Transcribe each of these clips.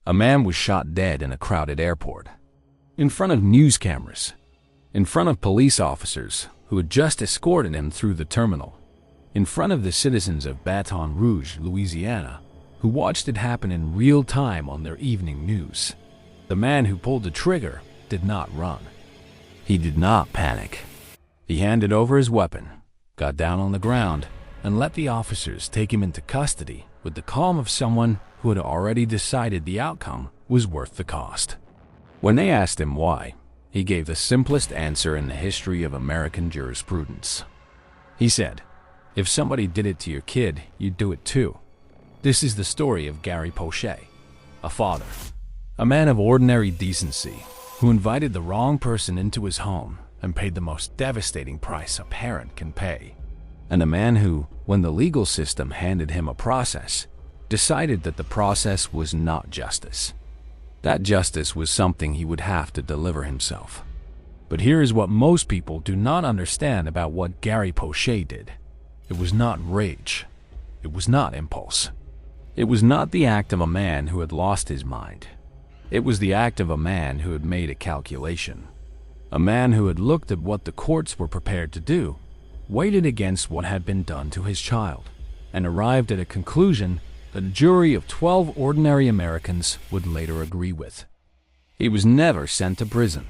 A man was shot dead in a crowded airport. In front of news cameras. In front of police officers who had just escorted him through the terminal. In front of the citizens of Baton Rouge, Louisiana, who watched it happen in real time on their evening news. The man who pulled the trigger did not run. He did not panic. He handed over his weapon, got down on the ground, and let the officers take him into custody with the calm of someone who had already decided the outcome was worth the cost. When they asked him why, he gave the simplest answer in the history of American jurisprudence. He said, "If somebody did it to your kid, you'd do it too." This is the story of Gary Poche, a father, a man of ordinary decency, who invited the wrong person into his home and paid the most devastating price a parent can pay. And a man who, when the legal system handed him a process, decided that the process was not justice. That justice was something he would have to deliver himself. But here is what most people do not understand about what Gary Poche did. It was not rage. It was not impulse. It was not the act of a man who had lost his mind. It was the act of a man who had made a calculation. A man who had looked at what the courts were prepared to do, weighed it against what had been done to his child, and arrived at a conclusion that a jury of 12 ordinary Americans would later agree with. He was never sent to prison.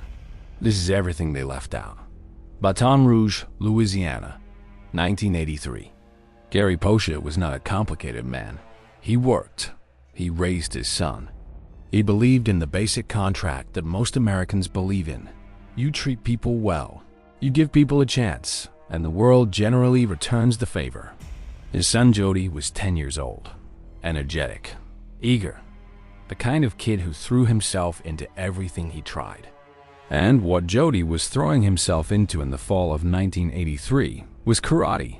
This is everything they left out. Baton Rouge, Louisiana, 1983. Gary Poche was not a complicated man. He worked. He raised his son. He believed in the basic contract that most Americans believe in. You treat people well. You give people a chance, and the world generally returns the favor. His son Jody was 10 years old. Energetic, eager, the kind of kid who threw himself into everything he tried. And what Jody was throwing himself into in the fall of 1983 was karate,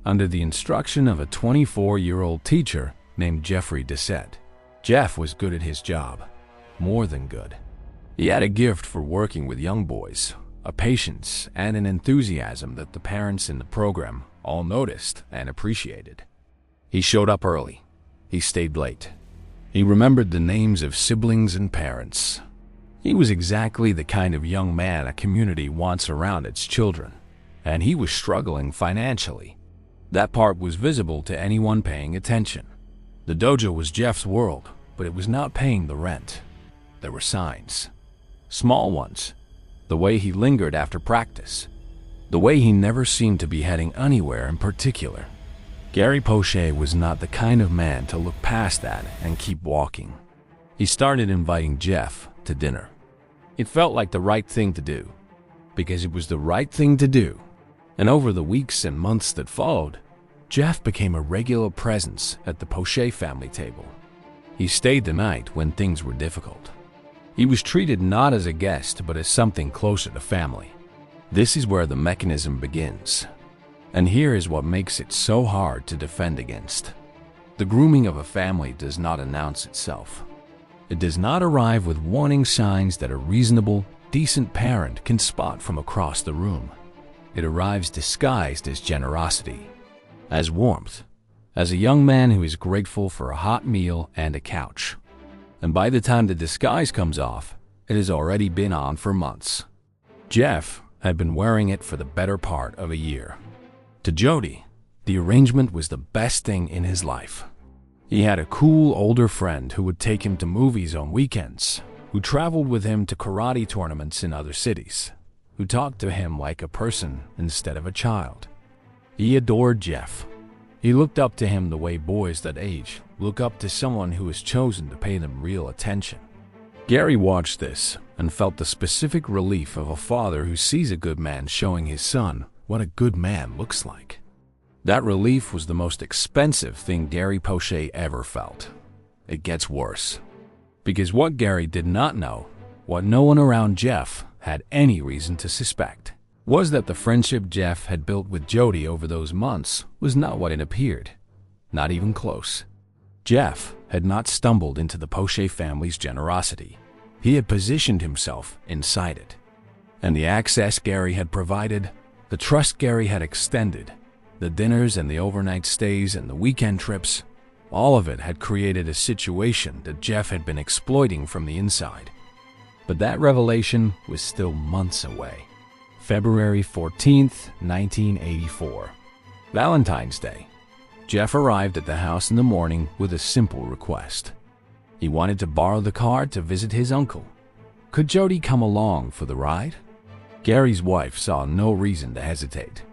under the instruction of a 24-year-old teacher named Jeffrey Dissett. Jeff was good at his job, more than good. He had a gift for working with young boys, a patience and an enthusiasm that the parents in the program all noticed and appreciated. He showed up early. He stayed late. He remembered the names of siblings and parents. He was exactly the kind of young man a community wants around its children, and he was struggling financially. That part was visible to anyone paying attention. The dojo was Jeff's world, but it was not paying the rent. There were signs. Small ones. The way he lingered after practice. The way he never seemed to be heading anywhere in particular. Gary Poche was not the kind of man to look past that and keep walking. He started inviting Jeff to dinner. It felt like the right thing to do, because it was the right thing to do. And over the weeks and months that followed, Jeff became a regular presence at the Poche family table. He stayed the night when things were difficult. He was treated not as a guest, but as something closer to family. This is where the mechanism begins. And here is what makes it so hard to defend against. The grooming of a family does not announce itself. It does not arrive with warning signs that a reasonable, decent parent can spot from across the room. It arrives disguised as generosity, as warmth, as a young man who is grateful for a hot meal and a couch. And by the time the disguise comes off, it has already been on for months. Jeff had been wearing it for the better part of a year. To Jody, the arrangement was the best thing in his life. He had a cool older friend who would take him to movies on weekends, who traveled with him to karate tournaments in other cities, who talked to him like a person instead of a child. He adored Jeff. He looked up to him the way boys that age look up to someone who has chosen to pay them real attention. Gary watched this and felt the specific relief of a father who sees a good man showing his son what a good man looks like. That relief was the most expensive thing Gary Poche ever felt. It gets worse. Because what Gary did not know, what no one around Jeff had any reason to suspect, was that the friendship Jeff had built with Jody over those months was not what it appeared. Not even close. Jeff had not stumbled into the Poche family's generosity. He had positioned himself inside it. And the access Gary had provided, the trust Gary had extended, the dinners and the overnight stays and the weekend trips, All of it had created a situation that Jeff had been exploiting from the inside. But that revelation was still months away. February 14th, 1984. Valentine's Day. Jeff arrived at the house in the morning with a simple request. He wanted to borrow the car to visit his uncle. Could Jody come along for the ride? Gary's wife saw no reason to hesitate.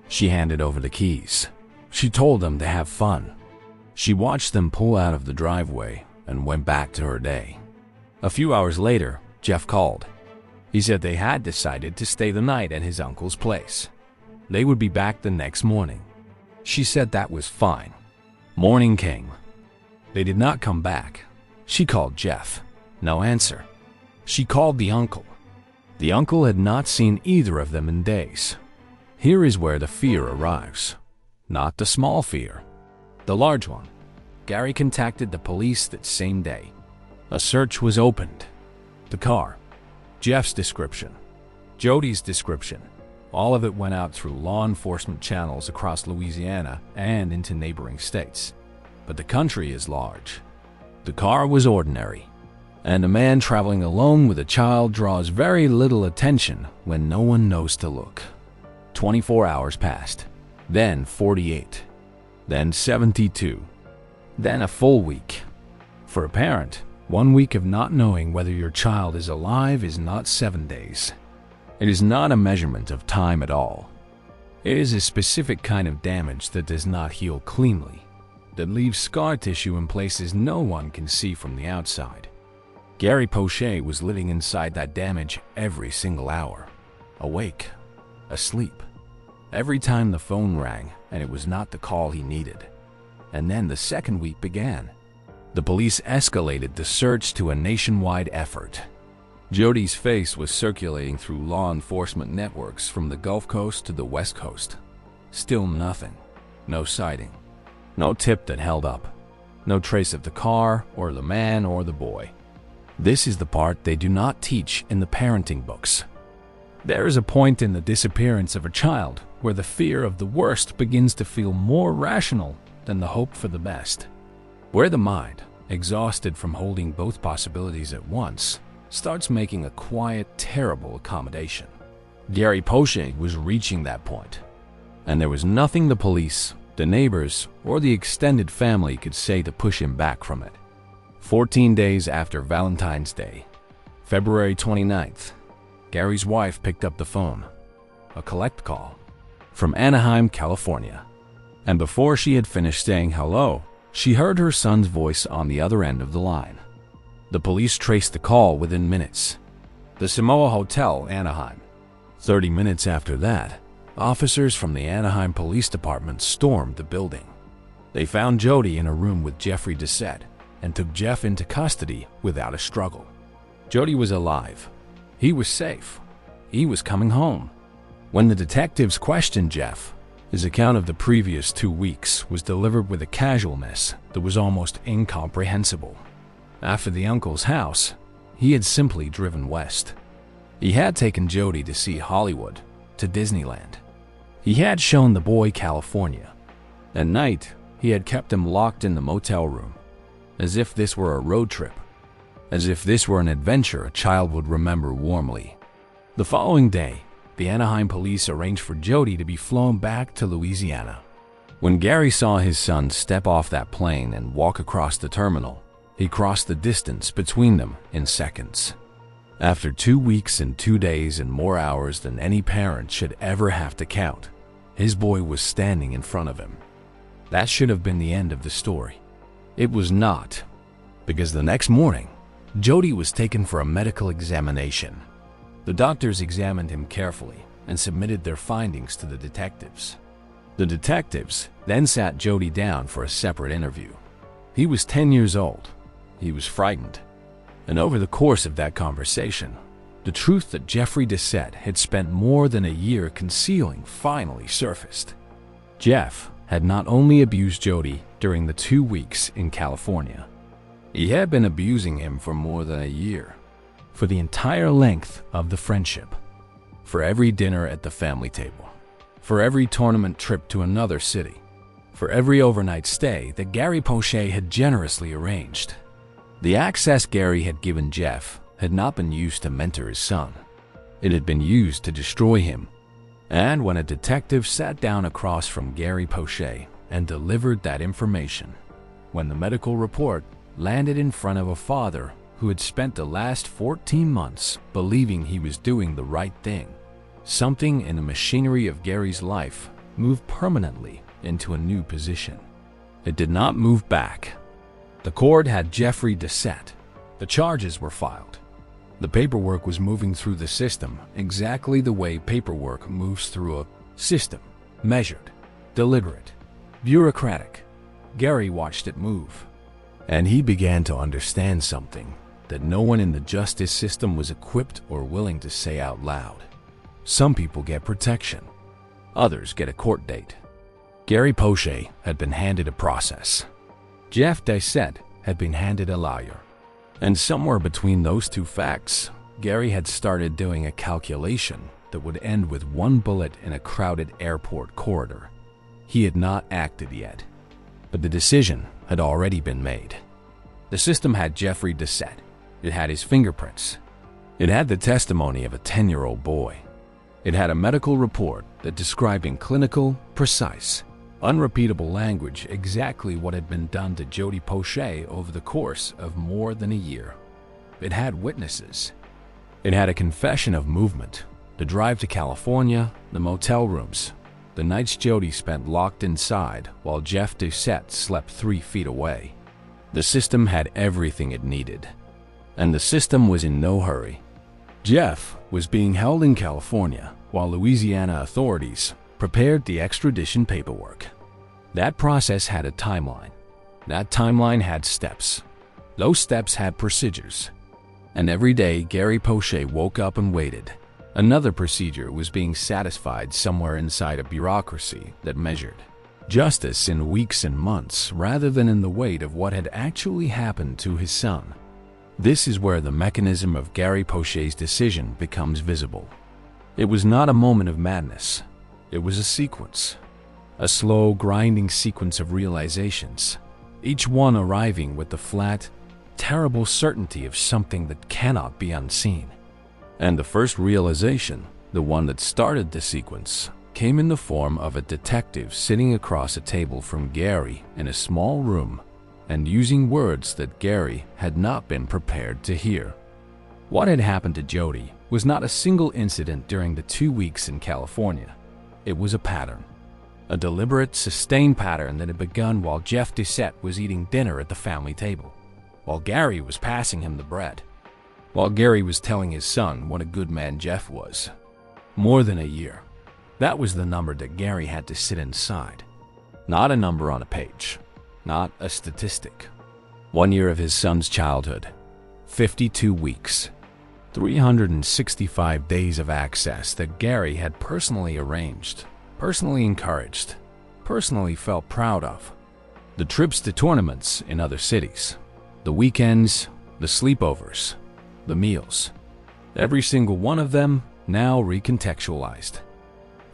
She handed over the keys. She told them to have fun. She watched them pull out of the driveway and went back to her day. A few hours later, Jeff called. He said they had decided to stay the night at his uncle's place. They would be back the next morning. She said that was fine. Morning came. They did not come back. She called Jeff. No answer. She called the uncle. The uncle had not seen either of them in days. Here is where the fear arrives. Not the small fear, the large one. Gary contacted the police that same day. A search was opened. The car, Jeff's description, Jody's description, all of it went out through law enforcement channels across Louisiana and into neighboring states. But the country is large. The car was ordinary, and a man traveling alone with a child draws very little attention when no one knows to look. 24 hours passed, then 48, then 72, then a full week. For a parent, 1 week of not knowing whether your child is alive is not 7 days. It is not a measurement of time at all. It is a specific kind of damage that does not heal cleanly, that leaves scar tissue in places no one can see from the outside. Gary Poche was living inside that damage every single hour, awake, asleep, every time the phone rang and it was not the call he needed. And then the second week began. The police escalated the search to a nationwide effort. Jody's face was circulating through law enforcement networks from the Gulf Coast to the West Coast. Still nothing. No sighting. No tip that held up. No trace of the car or the man or the boy. This is the part they do not teach in the parenting books. There is a point in the disappearance of a child where the fear of the worst begins to feel more rational than the hope for the best. Where the mind, exhausted from holding both possibilities at once, starts making a quiet, terrible accommodation. Gary Poche was reaching that point, and there was nothing the police, the neighbors, or the extended family could say to push him back from it. 14 days after Valentine's Day, February 29th, Gary's wife picked up the phone. A collect call from Anaheim, California. And before she had finished saying hello, she heard her son's voice on the other end of the line. The police traced the call within minutes. The Samoa Hotel, Anaheim. 30 minutes after that, officers from the Anaheim Police Department stormed the building. They found Jody in a room with Jeffrey Dissette and took Jeff into custody without a struggle. Jody was alive. He was safe. He was coming home. When the detectives questioned Jeff, his account of the previous 2 weeks was delivered with a casualness that was almost incomprehensible. After the uncle's house, he had simply driven west. He had taken Jody to see Hollywood, to Disneyland. He had shown the boy California. At night, he had kept him locked in the motel room, as if this were a road trip, as if this were an adventure a child would remember warmly. The following day, the Anaheim police arranged for Jody to be flown back to Louisiana. When Gary saw his son step off that plane and walk across the terminal, he crossed the distance between them in seconds. After 2 weeks and 2 days and more hours than any parent should ever have to count, his boy was standing in front of him. That should have been the end of the story. It was not, because the next morning, Jody was taken for a medical examination. The doctors examined him carefully and submitted their findings to the detectives. The detectives then sat Jody down for a separate interview. He was 10 years old. He was frightened. And over the course of that conversation, the truth that Jeffrey Dissette had spent more than a year concealing finally surfaced. Jeff had not only abused Jody during the 2 weeks in California, he had been abusing him for more than a year, for the entire length of the friendship, for every dinner at the family table, for every tournament trip to another city, for every overnight stay that Gary Poche had generously arranged. The access Gary had given Jeff had not been used to mentor his son. It had been used to destroy him. And when a detective sat down across from Gary Poche and delivered that information, when the medical report landed in front of a father who had spent the last 14 months believing he was doing the right thing, something in the machinery of Gary's life moved permanently into a new position. It did not move back. The court had Jeffrey Dissette. The charges were filed. The paperwork was moving through the system exactly the way paperwork moves through a system: measured, deliberate, bureaucratic. Gary watched it move, and he began to understand something that no one in the justice system was equipped or willing to say out loud. Some people get protection. Others get a court date. Gary Poche had been handed a process. Jeff Dissette had been handed a lawyer. And somewhere between those two facts, Gary had started doing a calculation that would end with one bullet in a crowded airport corridor. He had not acted yet, but the decision had already been made. The system had Jeffrey Dissette. It had his fingerprints. It had the testimony of a 10-year-old boy. It had a medical report that described in clinical, precise, unrepeatable language exactly what had been done to Jody Poche over the course of more than a year. It had witnesses. It had a confession of movement, the drive to California, the motel rooms, the nights Jody spent locked inside while Jeff Dissette slept 3 feet away. The system had everything it needed, and the system was in no hurry. Jeff was being held in California while Louisiana authorities prepared the extradition paperwork. That process had a timeline. That timeline had steps. Those steps had procedures. And every day Gary Poche woke up and waited. Another procedure was being satisfied somewhere inside a bureaucracy that measured justice in weeks and months rather than in the weight of what had actually happened to his son. This is where the mechanism of Gary Poche's decision becomes visible. It was not a moment of madness. It was a sequence. A slow, grinding sequence of realizations, each one arriving with the flat, terrible certainty of something that cannot be unseen. And the first realization, the one that started the sequence, came in the form of a detective sitting across a table from Gary in a small room and using words that Gary had not been prepared to hear. What had happened to Jody was not a single incident during the 2 weeks in California. It was a pattern. A deliberate, sustained pattern that had begun while Jeff Dissette was eating dinner at the family table, while Gary was passing him the bread, while Gary was telling his son what a good man Jeff was. More than a year. That was the number that Gary had to sit inside. Not a number on a page. Not a statistic. 1 year of his son's childhood. 52 weeks. 365 days of access that Gary had personally arranged, personally encouraged, personally felt proud of. The trips to tournaments in other cities, the weekends, the sleepovers, the meals. Every single one of them now recontextualized.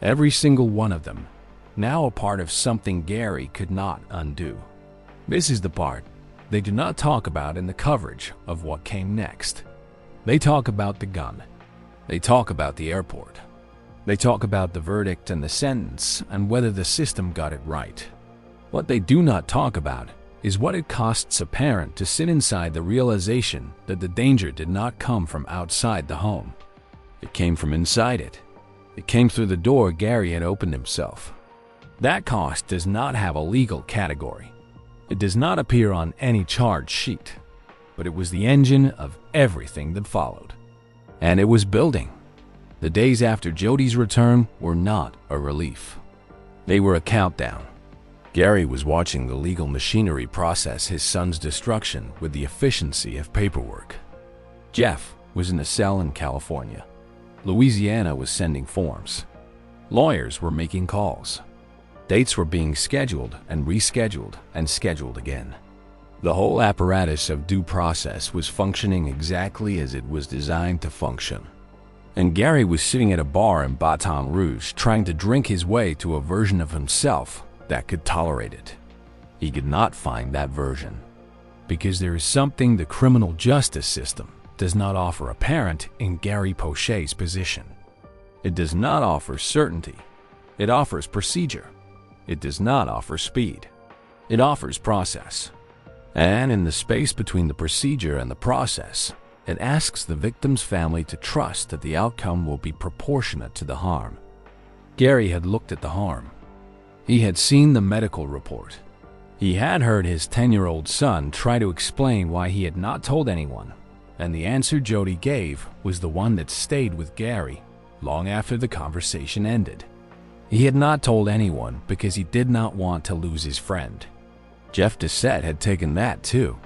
Every single one of them now a part of something Gary could not undo. This is the part they do not talk about in the coverage of what came next. They talk about the gun. They talk about the airport. They talk about the verdict and the sentence and whether the system got it right. What they do not talk about is what it costs a parent to sit inside the realization that the danger did not come from outside the home. It came from inside it. It came through the door Gary had opened himself. That cost does not have a legal category. It does not appear on any charge sheet, but it was the engine of everything that followed. And it was building. The days after Jody's return were not a relief. They were a countdown. Gary was watching the legal machinery process his son's destruction with the efficiency of paperwork. Jeff was in a cell in California. Louisiana was sending forms. Lawyers were making calls. Dates were being scheduled and rescheduled and scheduled again. The whole apparatus of due process was functioning exactly as it was designed to function. And Gary was sitting at a bar in Baton Rouge trying to drink his way to a version of himself that could tolerate it. He could not find that version. Because there is something the criminal justice system does not offer a parent in Gary Poche's position. It does not offer certainty. It offers procedure. It does not offer speed. It offers process. And in the space between the procedure and the process, it asks the victim's family to trust that the outcome will be proportionate to the harm. Gary had looked at the harm. He had seen the medical report. He had heard his 10-year-old son try to explain why he had not told anyone, and the answer Jody gave was the one that stayed with Gary long after the conversation ended. He had not told anyone because he did not want to lose his friend. Jeff Dassett had taken that too.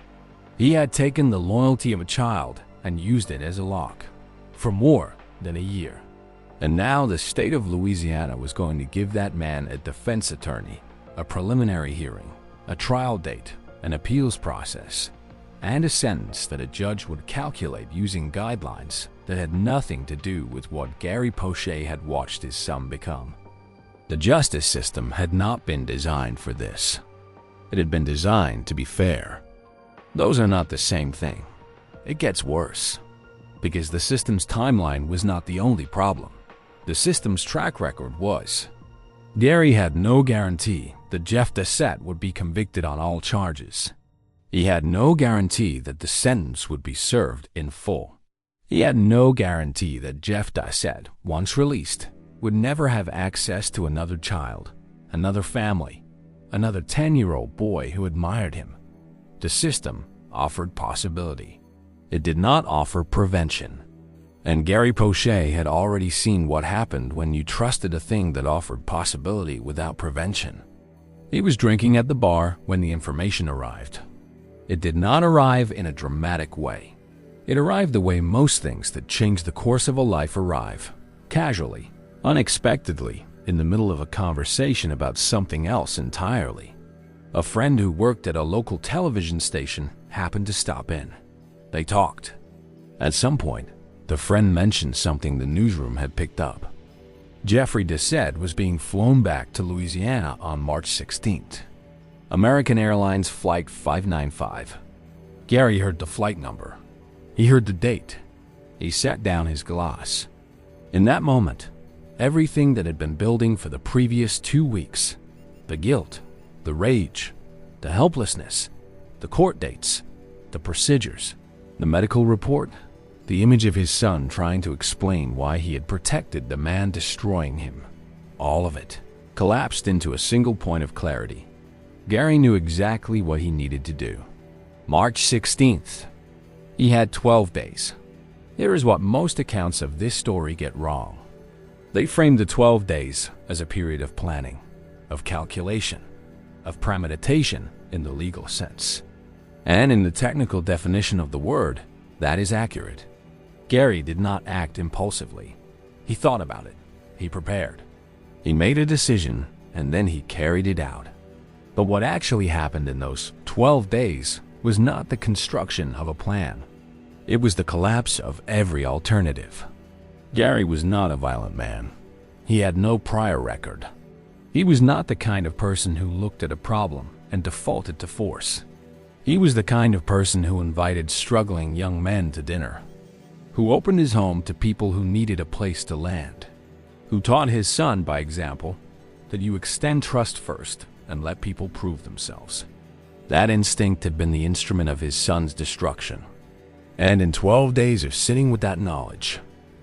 He had taken the loyalty of a child and used it as a lock for more than a year. And now the state of Louisiana was going to give that man a defense attorney, a preliminary hearing, a trial date, an appeals process, and a sentence that a judge would calculate using guidelines that had nothing to do with what Gary Poche had watched his son become. The justice system had not been designed for this. It had been designed to be fair. Those are not the same thing. It gets worse. Because the system's timeline was not the only problem. The system's track record was. Gary had no guarantee that Jeff Dassett would be convicted on all charges. He had no guarantee that the sentence would be served in full. He had no guarantee that Jeff Dassett, once released, would never have access to another child, another family, another 10-year-old boy who admired him. The system offered possibility. It did not offer prevention. And Gary Poche had already seen what happened when you trusted a thing that offered possibility without prevention. He was drinking at the bar when the information arrived. It did not arrive in a dramatic way. It arrived the way most things that change the course of a life arrive, casually, unexpectedly, in the middle of a conversation about something else entirely. A friend who worked at a local television station happened to stop in. They talked. At some point, the friend mentioned something the newsroom had picked up. Jeffrey Dassett was being flown back to Louisiana on March 16th. American Airlines Flight 595. Gary heard the flight number. He heard the date. He set down his glass. In that moment, everything that had been building for the previous 2 weeks, the guilt, the rage, the helplessness, the court dates, the procedures, the medical report, the image of his son trying to explain why he had protected the man destroying him, all of it collapsed into a single point of clarity. Gary knew exactly what he needed to do. March 16th. He had 12 days. Here is what most accounts of this story get wrong. They framed the 12 days as a period of planning, of calculation, of premeditation in the legal sense. And in the technical definition of the word, that is accurate. Gary did not act impulsively. He thought about it. He prepared. He made a decision, and then he carried it out. But what actually happened in those 12 days was not the construction of a plan. It was the collapse of every alternative. Gary was not a violent man. He had no prior record. He was not the kind of person who looked at a problem and defaulted to force. He was the kind of person who invited struggling young men to dinner, who opened his home to people who needed a place to land, who taught his son by example that you extend trust first and let people prove themselves. That instinct had been the instrument of his son's destruction. And in 12 days of sitting with that knowledge,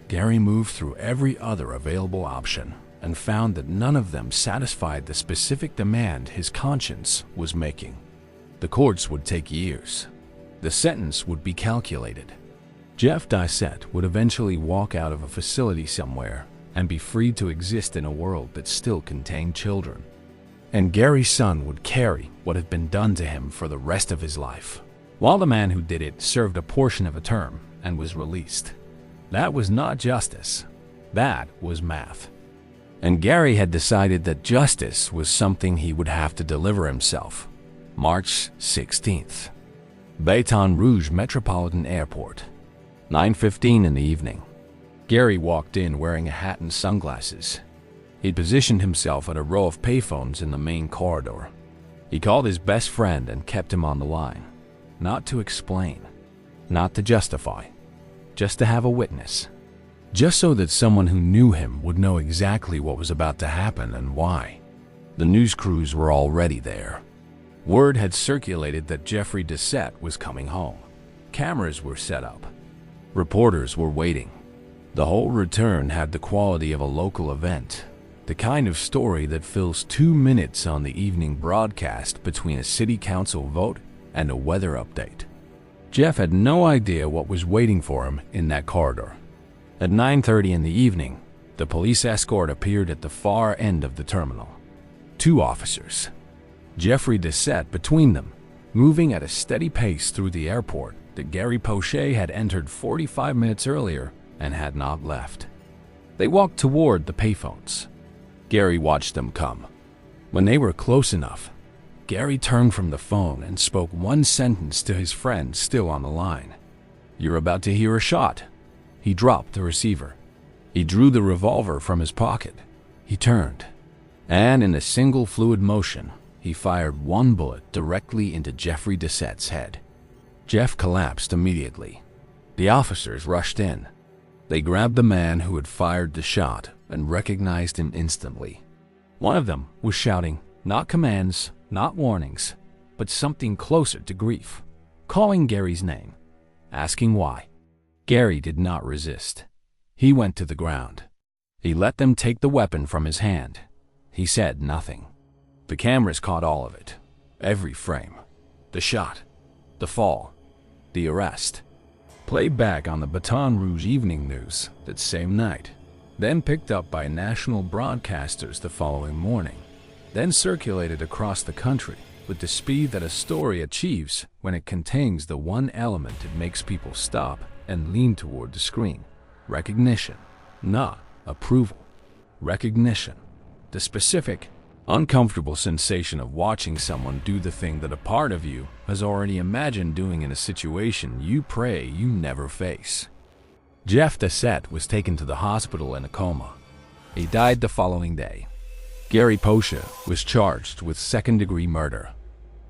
Gary moved through every other available option and found that none of them satisfied the specific demand his conscience was making. The courts would take years. The sentence would be calculated. Jeff Dassett would eventually walk out of a facility somewhere and be free to exist in a world that still contained children. And Gary's son would carry what had been done to him for the rest of his life, while the man who did it served a portion of a term and was released. That was not justice. That was math. And Gary had decided that justice was something he would have to deliver himself. March 16th. Baton Rouge Metropolitan Airport. 9:15 in the evening. Gary walked in wearing a hat and sunglasses. He'd positioned himself at a row of payphones in the main corridor. He called his best friend and kept him on the line. Not to explain, not to justify, just to have a witness. Just so that someone who knew him would know exactly what was about to happen and why. The news crews were already there. Word had circulated that Jeffrey Dissette was coming home. Cameras were set up. Reporters were waiting. The whole return had the quality of a local event, the kind of story that fills 2 minutes on the evening broadcast between a city council vote and a weather update. Jeff had no idea what was waiting for him in that corridor. At 9:30 in the evening, the police escort appeared at the far end of the terminal. 2 officers, Jeffrey Dissette between them, moving at a steady pace through the airport that Gary Poche had entered 45 minutes earlier and had not left. They walked toward the payphones. Gary watched them come. When they were close enough, Gary turned from the phone and spoke one sentence to his friend still on the line. "You're about to hear a shot." He dropped the receiver. He drew the revolver from his pocket. He turned, and in a single fluid motion, he fired 1 bullet directly into Jeffrey Dissette's head. Jeff collapsed immediately. The officers rushed in. They grabbed the man who had fired the shot and recognized him instantly. One of them was shouting, not commands, not warnings, but something closer to grief, calling Gary's name, asking why. Gary did not resist. He went to the ground. He let them take the weapon from his hand. He said nothing. The cameras caught all of it, every frame. The shot, the fall, the arrest. Played back on the Baton Rouge Evening News that same night, then picked up by national broadcasters the following morning, then circulated across the country with the speed that a story achieves when it contains the one element that makes people stop and lean toward the screen. Recognition, not approval. Recognition. The specific, uncomfortable sensation of watching someone do the thing that a part of you has already imagined doing in a situation you pray you never face. Jeff Dissette was taken to the hospital in a coma. He died the following day. Gary Poche was charged with second-degree murder.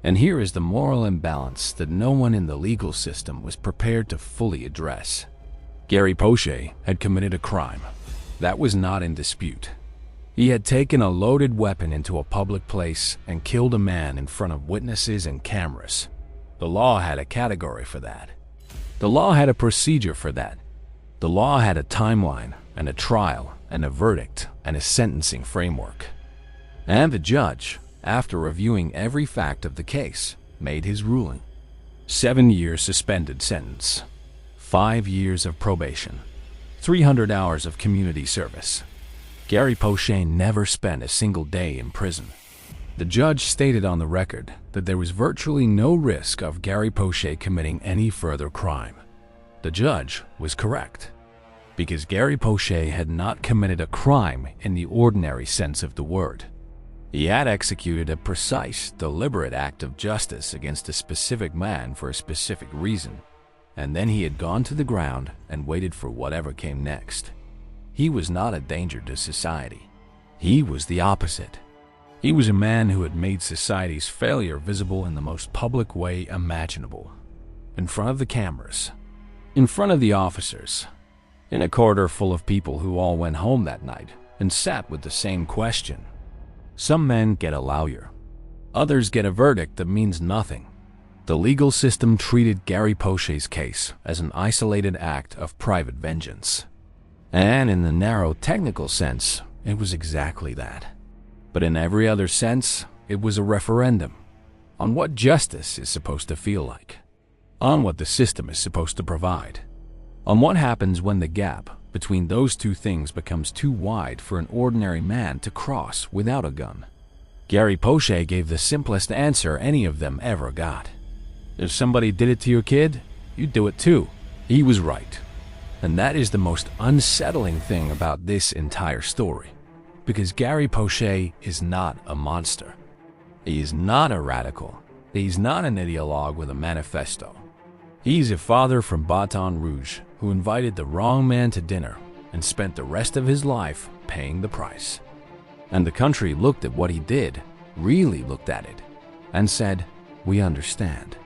And here is the moral imbalance that no one in the legal system was prepared to fully address. Gary Poche had committed a crime. That was not in dispute. He had taken a loaded weapon into a public place and killed a man in front of witnesses and cameras. The law had a category for that. The law had a procedure for that. The law had a timeline and a trial and a verdict and a sentencing framework. And the judge, after reviewing every fact of the case, made his ruling. 7 years suspended sentence, 5 years of probation, 300 hours of community service. Gary Poche never spent a single day in prison. The judge stated on the record that there was virtually no risk of Gary Poche committing any further crime. The judge was correct, because Gary Poche had not committed a crime in the ordinary sense of the word. He had executed a precise, deliberate act of justice against a specific man for a specific reason, and then he had gone to the ground and waited for whatever came next. He was not a danger to society. He was the opposite. He was a man who had made society's failure visible in the most public way imaginable. In front of the cameras, in front of the officers, in a corridor full of people who all went home that night and sat with the same question. Some men get a lawyer. Others get a verdict that means nothing. The legal system treated Gary Poche's case as an isolated act of private vengeance. And in the narrow technical sense, it was exactly that. But in every other sense, it was a referendum on what justice is supposed to feel like, on what the system is supposed to provide, on what happens when the gap between those two things becomes too wide for an ordinary man to cross without a gun. Gary Poche gave the simplest answer any of them ever got. If somebody did it to your kid, you'd do it too. He was right. And that is the most unsettling thing about this entire story, because Gary Poche is not a monster. He is not a radical. He's not an ideologue with a manifesto. He's a father from Baton Rouge who invited the wrong man to dinner and spent the rest of his life paying the price. And the country looked at what he did, really looked at it, and said, "We understand."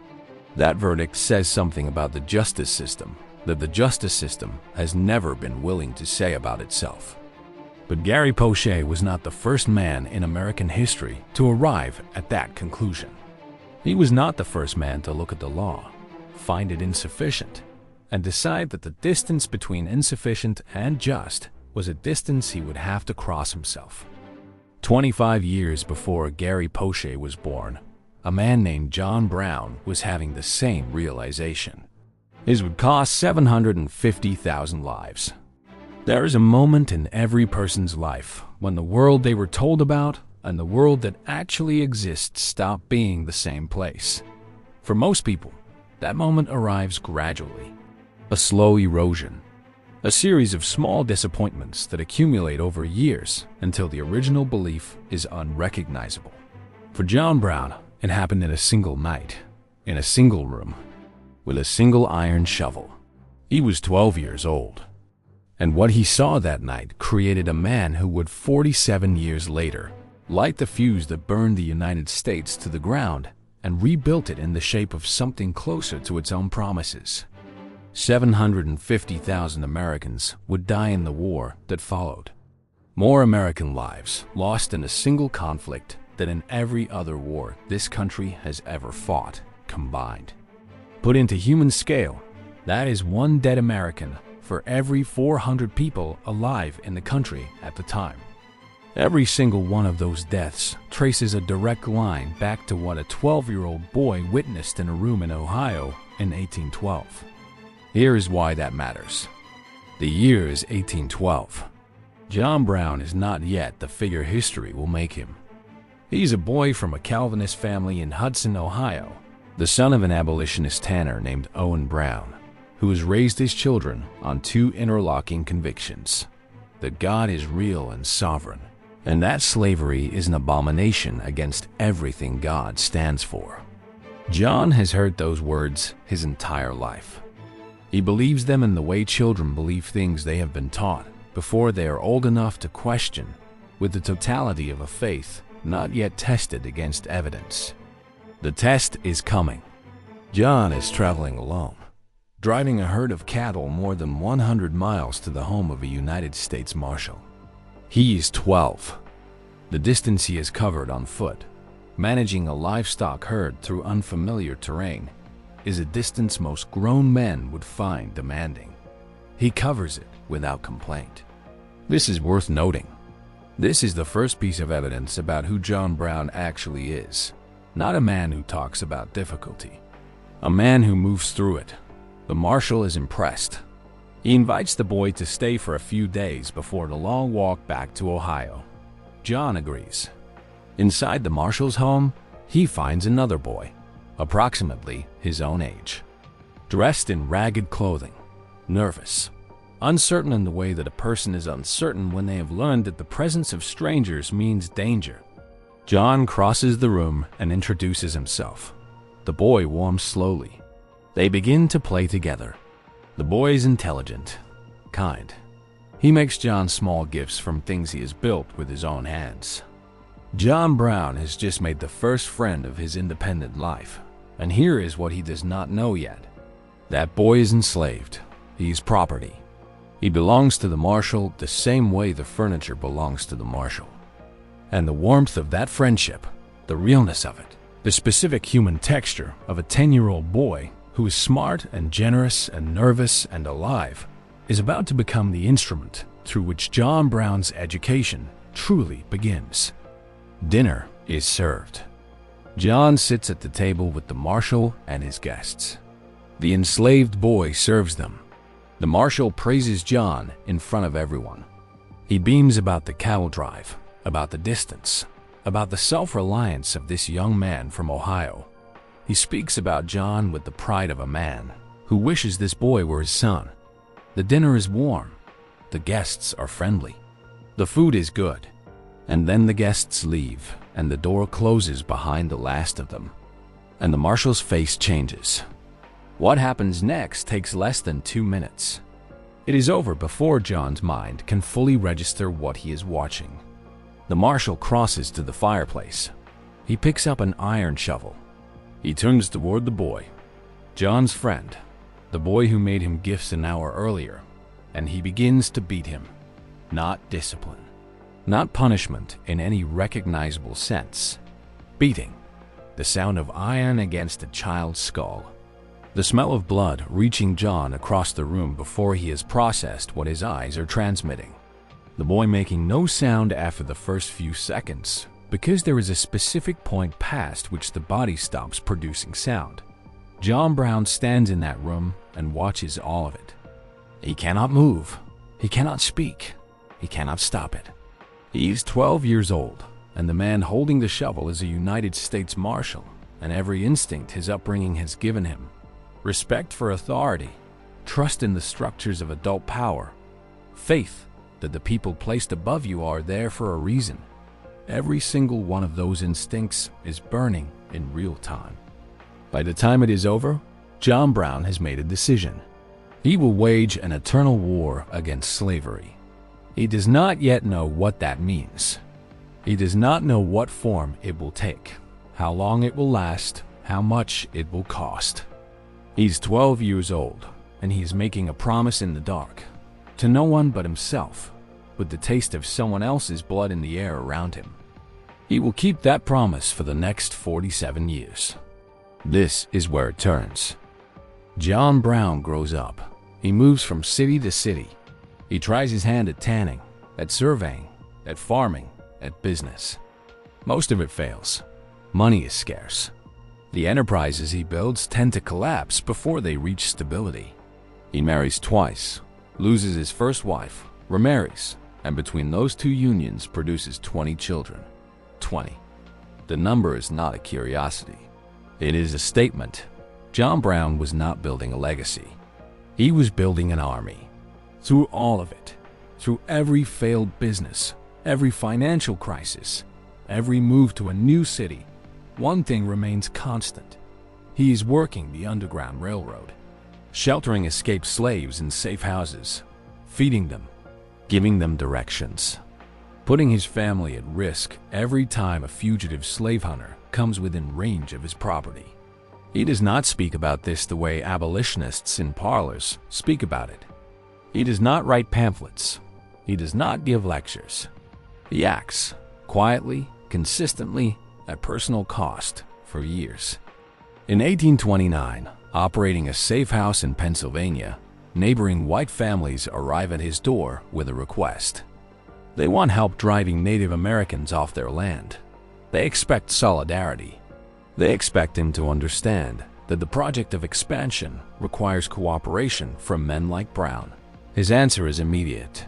That verdict says something about the justice system that the justice system has never been willing to say about itself. But Gary Poche was not the first man in American history to arrive at that conclusion. He was not the first man to look at the law, find it insufficient, and decide that the distance between insufficient and just was a distance he would have to cross himself. 25 years before Gary Poche was born, a man named John Brown was having the same realization. His would cost 750,000 lives. There is a moment in every person's life when the world they were told about and the world that actually exists stop being the same place. For most people, that moment arrives gradually. A slow erosion, a series of small disappointments that accumulate over years until the original belief is unrecognizable. For John Brown, it happened in a single night, in a single room, with a single iron shovel. He was 12 years old, and what he saw that night created a man who would 47 years later light the fuse that burned the United States to the ground and rebuilt it in the shape of something closer to its own promises. 750,000 Americans would die in the war that followed. More American lives lost in a single conflict than in every other war this country has ever fought combined. Put into human scale, that is one dead American for every 400 people alive in the country at the time. Every single one of those deaths traces a direct line back to what a 12-year-old boy witnessed in a room in Ohio in 1812. Here is why that matters. The year is 1812. John Brown is not yet the figure history will make him. He's a boy from a Calvinist family in Hudson, Ohio, the son of an abolitionist tanner named Owen Brown, who has raised his children on two interlocking convictions: that God is real and sovereign, and that slavery is an abomination against everything God stands for. John has heard those words his entire life. He believes them in the way children believe things they have been taught before they are old enough to question, with the totality of a faith not yet tested against evidence. The test is coming. John is traveling alone, driving a herd of cattle more than 100 miles to the home of a United States Marshal. He is 12. The distance he has covered on foot, managing a livestock herd through unfamiliar terrain, is a distance most grown men would find demanding. He covers it without complaint. This is worth noting. This is the first piece of evidence about who John Brown actually is. Not a man who talks about difficulty. A man who moves through it. The marshal is impressed. He invites the boy to stay for a few days before the long walk back to Ohio. John agrees. Inside the marshal's home, he finds another boy, approximately his own age, dressed in ragged clothing, nervous, uncertain in the way that a person is uncertain when they have learned that the presence of strangers means danger. John crosses the room and introduces himself. The boy warms slowly. They begin to play together. The boy is intelligent, kind. He makes John small gifts from things he has built with his own hands. John Brown has just made the first friend of his independent life, and here is what he does not know yet. That boy is enslaved. He is property. He belongs to the marshal the same way the furniture belongs to the marshal. And the warmth of that friendship, the realness of it, the specific human texture of a 10-year-old boy who is smart and generous and nervous and alive, is about to become the instrument through which John Brown's education truly begins. Dinner is served. John sits at the table with the marshal and his guests. The enslaved boy serves them. The marshal praises John in front of everyone. He beams about the cattle drive, about the distance, about the self-reliance of this young man from Ohio. He speaks about John with the pride of a man who wishes this boy were his son. The dinner is warm. The guests are friendly. The food is good. And then the guests leave, and the door closes behind the last of them. And the marshal's face changes. What happens next takes less than 2 minutes. It is over before John's mind can fully register what he is watching. The marshal crosses to the fireplace. He picks up an iron shovel. He turns toward the boy, John's friend, the boy who made him gifts an hour earlier, and he begins to beat him. Not discipline, not punishment in any recognizable sense. Beating, the sound of iron against a child's skull. The smell of blood reaching John across the room before he has processed what his eyes are transmitting. The boy making no sound after the first few seconds, because there is a specific point past which the body stops producing sound. John Brown stands in that room and watches all of it. He cannot move. He cannot speak. He cannot stop it. He is 12 years old, and the man holding the shovel is a United States Marshal, and every instinct his upbringing has given him. Respect for authority, trust in the structures of adult power, faith that the people placed above you are there for a reason. Every single one of those instincts is burning in real time. By the time it is over, John Brown has made a decision. He will wage an eternal war against slavery. He does not yet know what that means. He does not know what form it will take, how long it will last, how much it will cost. He's 12 years old, and he is making a promise in the dark, to no one but himself, with the taste of someone else's blood in the air around him. He will keep that promise for the next 47 years. This is where it turns. John Brown grows up. He moves from city to city. He tries his hand at tanning, at surveying, at farming, at business. Most of it fails. Money is scarce. The enterprises he builds tend to collapse before they reach stability. He marries twice, loses his first wife, remarries, and between those two unions produces 20 children. 20. The number is not a curiosity. It is a statement. John Brown was not building a legacy. He was building an army. Through all of it, through every failed business, every financial crisis, every move to a new city, one thing remains constant. He is working the Underground Railroad, sheltering escaped slaves in safe houses, feeding them, giving them directions, putting his family at risk every time a fugitive slave hunter comes within range of his property. He does not speak about this the way abolitionists in parlors speak about it. He does not write pamphlets. He does not give lectures. He acts quietly, consistently, at personal cost for years. In 1829, operating a safe house in Pennsylvania, neighboring white families arrive at his door with a request. They want help driving Native Americans off their land. They expect solidarity. They expect him to understand that the project of expansion requires cooperation from men like Brown. His answer is immediate.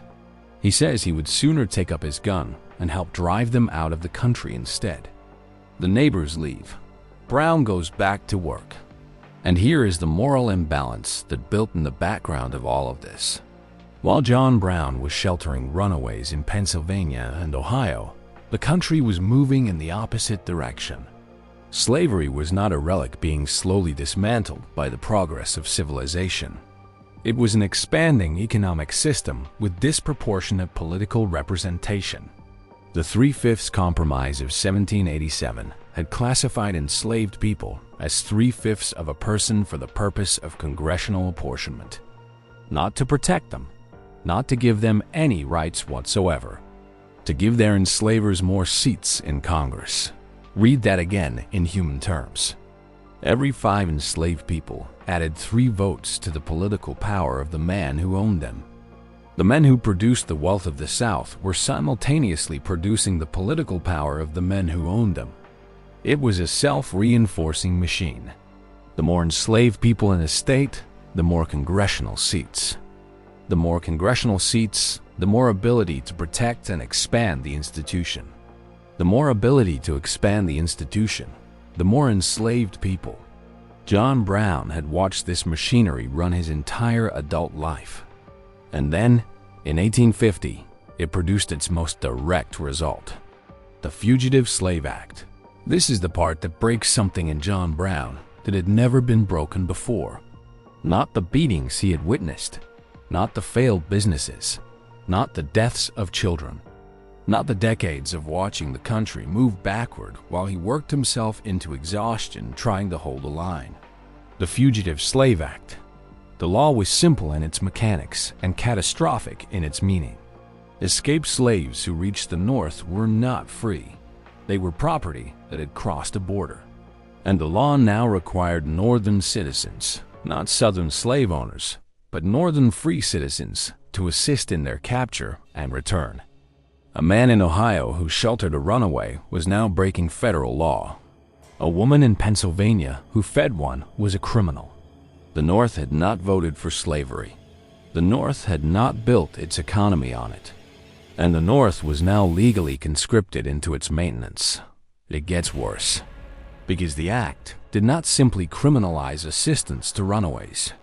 He says he would sooner take up his gun and help drive them out of the country instead. The neighbors leave. Brown goes back to work. And here is the moral imbalance that built in the background of all of this. While John Brown was sheltering runaways in Pennsylvania and Ohio, the country was moving in the opposite direction. Slavery was not a relic being slowly dismantled by the progress of civilization. It was an expanding economic system with disproportionate political representation. The Three-Fifths Compromise of 1787 had classified enslaved people as 3/5 of a person for the purpose of congressional apportionment. Not to protect them, not to give them any rights whatsoever, to give their enslavers more seats in Congress. Read that again in human terms. Every 5 enslaved people added 3 votes to the political power of the man who owned them. The men who produced the wealth of the South were simultaneously producing the political power of the men who owned them. It was a self-reinforcing machine. The more enslaved people in a state, the more congressional seats. The more congressional seats, the more ability to protect and expand the institution. The more ability to expand the institution, the more enslaved people. John Brown had watched this machinery run his entire adult life. And then, in 1850, it produced its most direct result, the Fugitive Slave Act. This is the part that breaks something in John Brown that had never been broken before. Not the beatings he had witnessed, not the failed businesses, not the deaths of children, not the decades of watching the country move backward while he worked himself into exhaustion trying to hold the line. The Fugitive Slave Act. The law was simple in its mechanics and catastrophic in its meaning. Escaped slaves who reached the North were not free. They were property that had crossed a border. And the law now required Northern citizens, not Southern slave owners, but Northern free citizens, to assist in their capture and return. A man in Ohio who sheltered a runaway was now breaking federal law. A woman in Pennsylvania who fed one was a criminal. The North had not voted for slavery. The North had not built its economy on it. And the North was now legally conscripted into its maintenance. It gets worse, because the act did not simply criminalize assistance to runaways.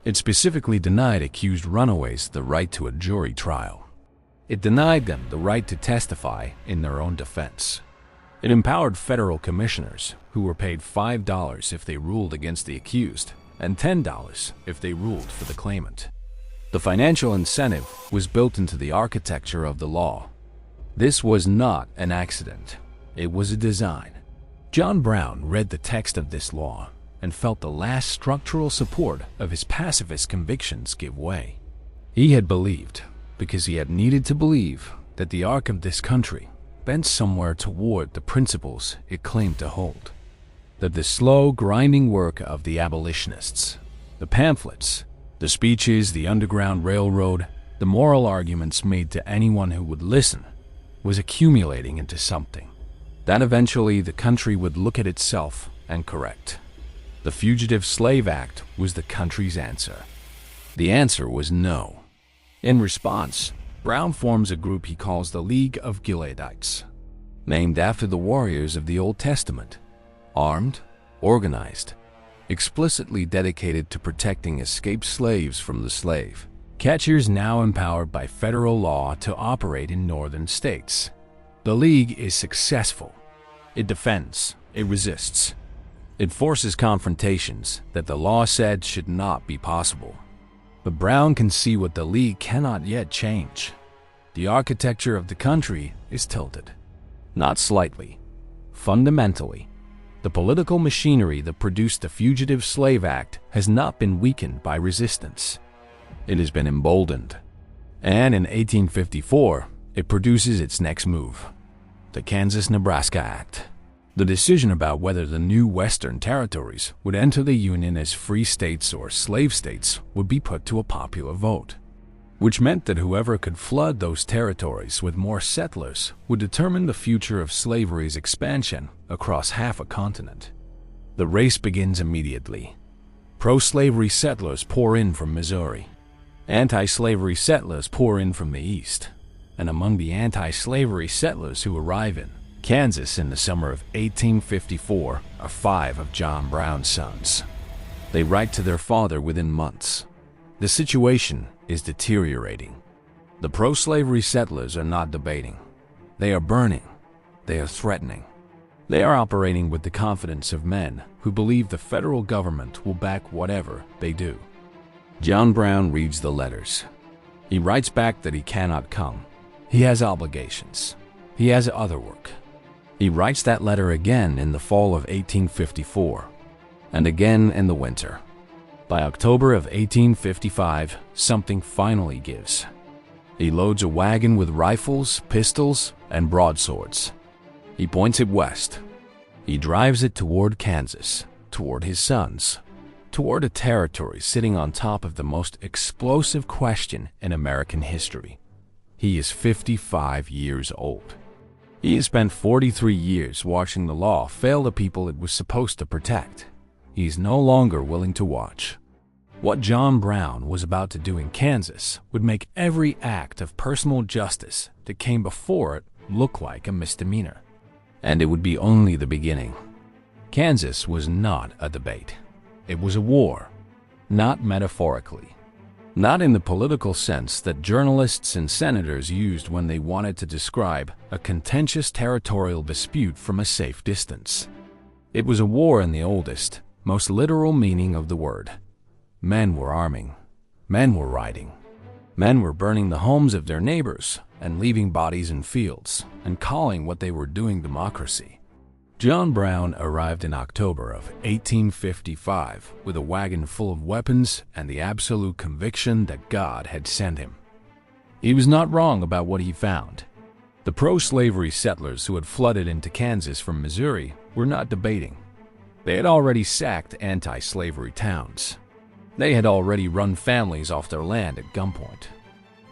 It specifically denied accused runaways the right to a jury trial. It denied them the right to testify in their own defense. It empowered federal commissioners, who were paid $5 if they ruled against the accused, and $10 if they ruled for the claimant. The financial incentive was built into the architecture of the law. This was not an accident. It was a design. John Brown read the text of this law and felt the last structural support of his pacifist convictions give way. He had believed, because he had needed to believe, that the arc of this country bent somewhere toward the principles it claimed to hold. That the slow, grinding work of the abolitionists, the pamphlets, the speeches, the Underground Railroad, the moral arguments made to anyone who would listen, was accumulating into something. That eventually the country would look at itself and correct. The Fugitive Slave Act was the country's answer. The answer was no. In response, Brown forms a group he calls the League of Gileadites, named after the warriors of the Old Testament, armed, organized, explicitly dedicated to protecting escaped slaves from the slave catchers, now empowered by federal law to operate in northern states. The League is successful. It defends, it resists. It forces confrontations that the law said should not be possible. But Brown can see what the League cannot yet change. The architecture of the country is tilted. Not slightly, fundamentally. The political machinery that produced the Fugitive Slave Act has not been weakened by resistance. It has been emboldened. And in 1854, it produces its next move, the Kansas-Nebraska Act. The decision about whether the new Western territories would enter the Union as free states or slave states would be put to a popular vote, which meant that whoever could flood those territories with more settlers would determine the future of slavery's expansion across half a continent. The race begins immediately. Pro-slavery settlers pour in from Missouri. Anti-slavery settlers pour in from the east. And among the anti-slavery settlers who arrive in Kansas in the summer of 1854 are 5 of John Brown's sons. They write to their father within months. The situation is deteriorating. The pro-slavery settlers are not debating. They are burning. They are threatening. They are operating with the confidence of men who believe the federal government will back whatever they do. John Brown reads the letters. He writes back that he cannot come. He has obligations. He has other work. He writes that letter again in the fall of 1854, and again in the winter. By October of 1855, something finally gives. He loads a wagon with rifles, pistols, and broadswords. He points it west. He drives it toward Kansas, toward his sons, toward a territory sitting on top of the most explosive question in American history. He is 55 years old. He has spent 43 years watching the law fail the people it was supposed to protect. He is no longer willing to watch. What John Brown was about to do in Kansas would make every act of personal justice that came before it look like a misdemeanor. And it would be only the beginning. Kansas was not a debate. It was a war, not metaphorically. Not in the political sense that journalists and senators used when they wanted to describe a contentious territorial dispute from a safe distance. It was a war in the oldest, most literal meaning of the word. Men were arming. Men were riding. Men were burning the homes of their neighbors and leaving bodies in fields and calling what they were doing democracy. John Brown arrived in October of 1855 with a wagon full of weapons and the absolute conviction that God had sent him. He was not wrong about what he found. The pro-slavery settlers who had flooded into Kansas from Missouri were not debating. They had already sacked anti-slavery towns. They had already run families off their land at gunpoint.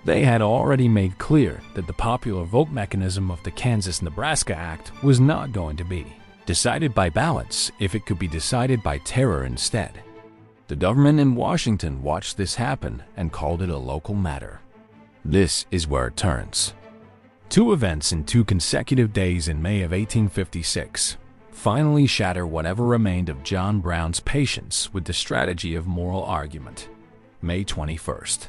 They had already made clear that the popular vote mechanism of the Kansas-Nebraska Act was not going to be decided by ballots if it could be decided by terror instead. The government in Washington watched this happen and called it a local matter. This is where it turns. Two events in 2 consecutive days in May of 1856 finally shatter whatever remained of John Brown's patience with the strategy of moral argument. May 21st.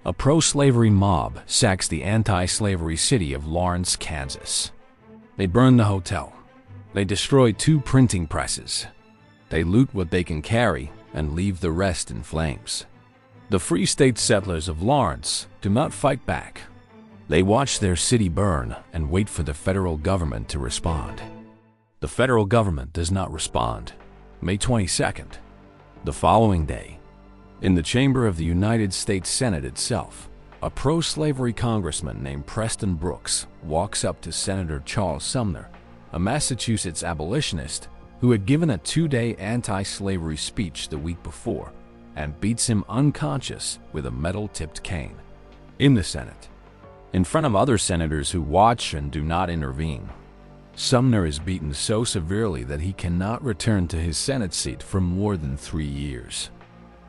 A pro-slavery mob sacks the anti-slavery city of Lawrence, Kansas. They burn the hotel. They destroy 2 printing presses. They loot what they can carry and leave the rest in flames. The Free State settlers of Lawrence do not fight back. They watch their city burn and wait for the federal government to respond. The federal government does not respond. May 22nd. The following day, in the chamber of the United States Senate itself, a pro-slavery congressman named Preston Brooks walks up to Senator Charles Sumner, a Massachusetts abolitionist who had given a 2-day anti-slavery speech the week before, and beats him unconscious with a metal-tipped cane. In the Senate, in front of other senators who watch and do not intervene, Sumner is beaten so severely that he cannot return to his Senate seat for more than 3 years.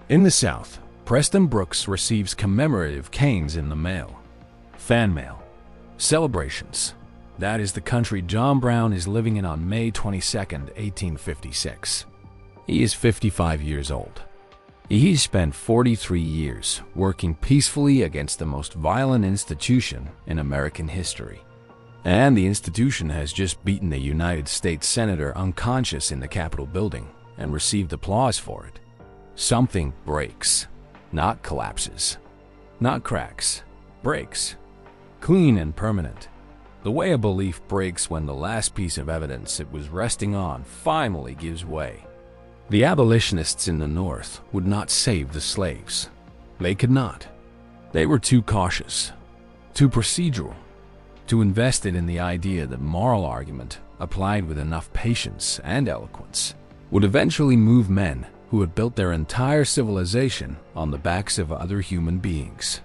In the South, Preston Brooks receives commemorative canes in the mail, fan mail, celebrations. That is the country John Brown is living in on May 22, 1856. He is 55 years old. He spent 43 years working peacefully against the most violent institution in American history. And the institution has just beaten a United States senator unconscious in the Capitol building and received applause for it. Something breaks, not collapses, not cracks, breaks, clean and permanent. The way a belief breaks when the last piece of evidence it was resting on finally gives way. The abolitionists in the North would not save the slaves. They could not. They were too cautious, too procedural, too invested in the idea that moral argument, applied with enough patience and eloquence, would eventually move men who had built their entire civilization on the backs of other human beings.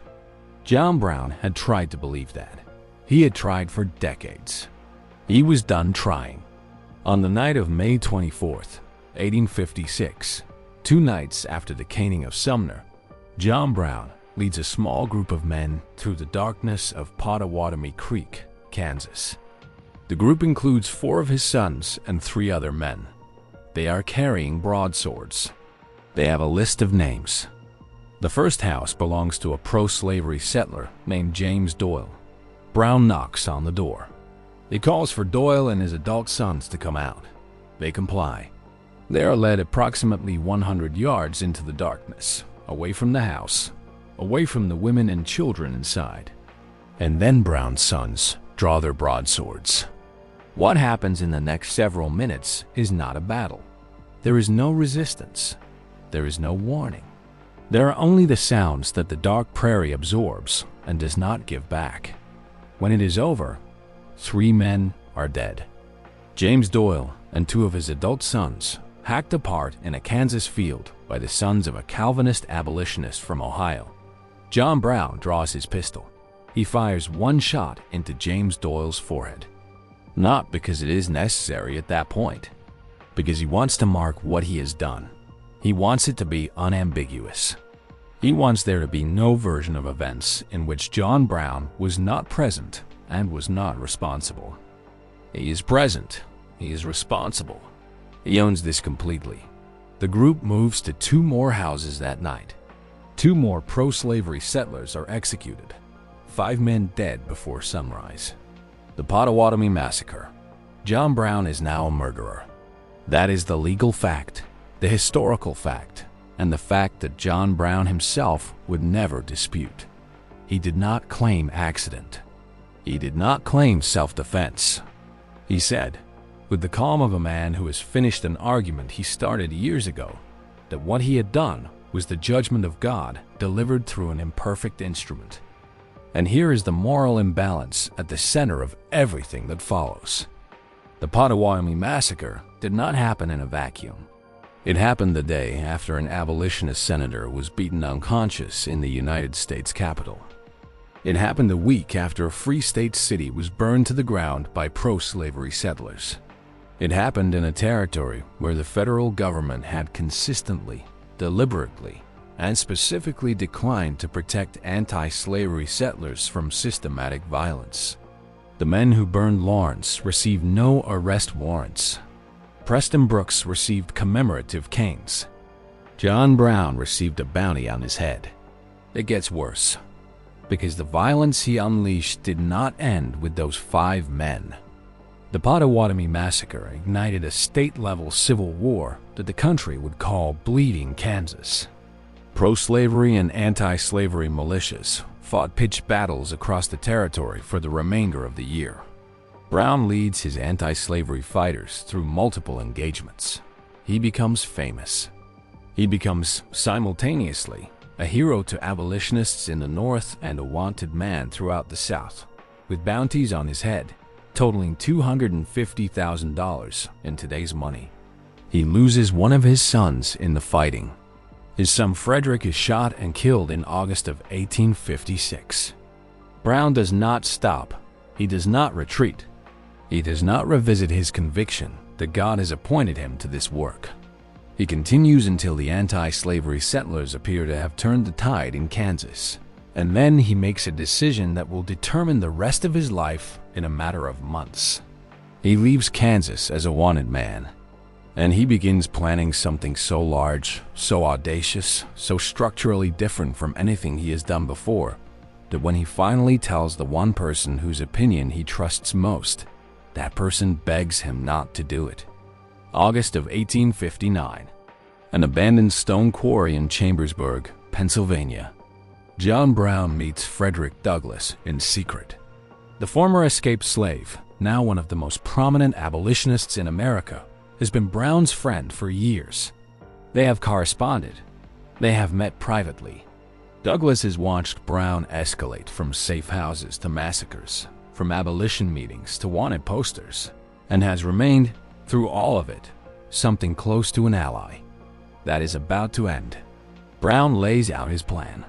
John Brown had tried to believe that. He had tried for decades. He was done trying. On the night of May 24th, 1856, 2 nights after the caning of Sumner, John Brown leads a small group of men through the darkness of Pottawatomie Creek, Kansas. The group includes 4 of his sons and 3 other men. They are carrying broadswords. They have a list of names. The first house belongs to a pro-slavery settler named James Doyle. Brown knocks on the door. He calls for Doyle and his adult sons to come out. They comply. They are led approximately 100 yards into the darkness, away from the house, away from the women and children inside. And then Brown's sons draw their broadswords. What happens in the next several minutes is not a battle. There is no resistance. There is no warning. There are only the sounds that the dark prairie absorbs and does not give back. When it is over, 3 men are dead. James Doyle and 2 of his adult sons, hacked apart in a Kansas field by the sons of a Calvinist abolitionist from Ohio. John Brown draws his pistol. He fires 1 shot into James Doyle's forehead. Not because it is necessary at that point, because he wants to mark what he has done. He wants it to be unambiguous. He wants there to be no version of events in which John Brown was not present and was not responsible. He is present. He is responsible. He owns this completely. The group moves to 2 more houses that night. 2 more pro-slavery settlers are executed. 5 men dead before sunrise. The Pottawatomie Massacre. John Brown is now a murderer. That is the legal fact, the historical fact, and the fact that John Brown himself would never dispute. he did not claim accident. He did not claim self-defense. He said, with the calm of a man who has finished an argument he started years ago, that what he had done was the judgment of God delivered through an imperfect instrument. And here is the moral imbalance at the center of everything that follows. The Potawatomi Massacre did not happen in a vacuum. It happened the day after an abolitionist senator was beaten unconscious in the United States Capitol. It happened a week after a free state city was burned to the ground by pro-slavery settlers. It happened in a territory where the federal government had consistently, deliberately, and specifically declined to protect anti-slavery settlers from systematic violence. The men who burned Lawrence received no arrest warrants. Preston Brooks received commemorative canes. John Brown received a bounty on his head. It gets worse, because the violence he unleashed did not end with those 5 men. The Potawatomi Massacre ignited a state-level civil war that the country would call Bleeding Kansas. Pro-slavery and anti-slavery militias fought pitched battles across the territory for the remainder of the year. Brown leads his anti-slavery fighters through multiple engagements. He becomes famous. He becomes simultaneously a hero to abolitionists in the North and a wanted man throughout the South, with bounties on his head totaling $250,000 in today's money. He loses one of his sons in the fighting. His son Frederick is shot and killed in August of 1856. Brown does not stop. He does not retreat. He does not revisit his conviction that God has appointed him to this work. He continues until the anti-slavery settlers appear to have turned the tide in Kansas, and then he makes a decision that will determine the rest of his life in a matter of months. He leaves Kansas as a wanted man, and he begins planning something so large, so audacious, so structurally different from anything he has done before, that when he finally tells the one person whose opinion he trusts most, that person begs him not to do it. August of 1859, an abandoned stone quarry in Chambersburg, Pennsylvania. John Brown meets Frederick Douglass in secret. The former escaped slave, now one of the most prominent abolitionists in America, has been Brown's friend for years. They have corresponded. They have met privately. Douglass has watched Brown escalate from safe houses to massacres, from abolition meetings to wanted posters, and has remained, through all of it, something close to an ally. That is about to end. Brown lays out his plan.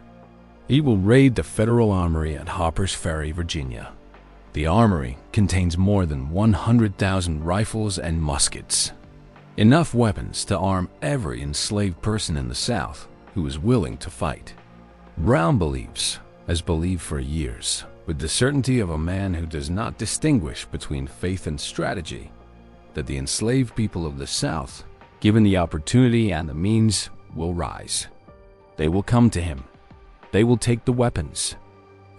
He will raid the federal armory at Harper's Ferry, Virginia. The armory contains more than 100,000 rifles and muskets, enough weapons to arm every enslaved person in the South who is willing to fight. Brown believes, has believed for years, with the certainty of a man who does not distinguish between faith and strategy, that the enslaved people of the South, given the opportunity and the means, will rise. They will come to him. They will take the weapons,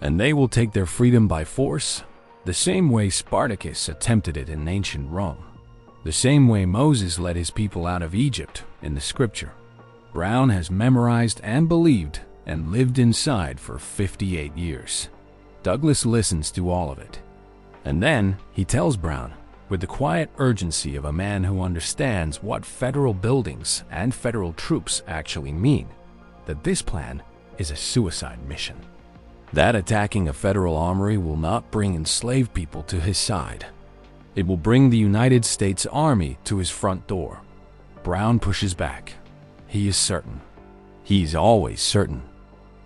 and they will take their freedom by force, the same way Spartacus attempted it in ancient Rome, the same way Moses led his people out of Egypt in the scripture. Brown has memorized and believed and lived inside for 58 years. Douglass listens to all of it. And then he tells Brown, with the quiet urgency of a man who understands what federal buildings and federal troops actually mean, that this plan is a suicide mission. That attacking a federal armory will not bring enslaved people to his side. It will bring the United States Army to his front door. Brown pushes back. He is certain. He is always certain.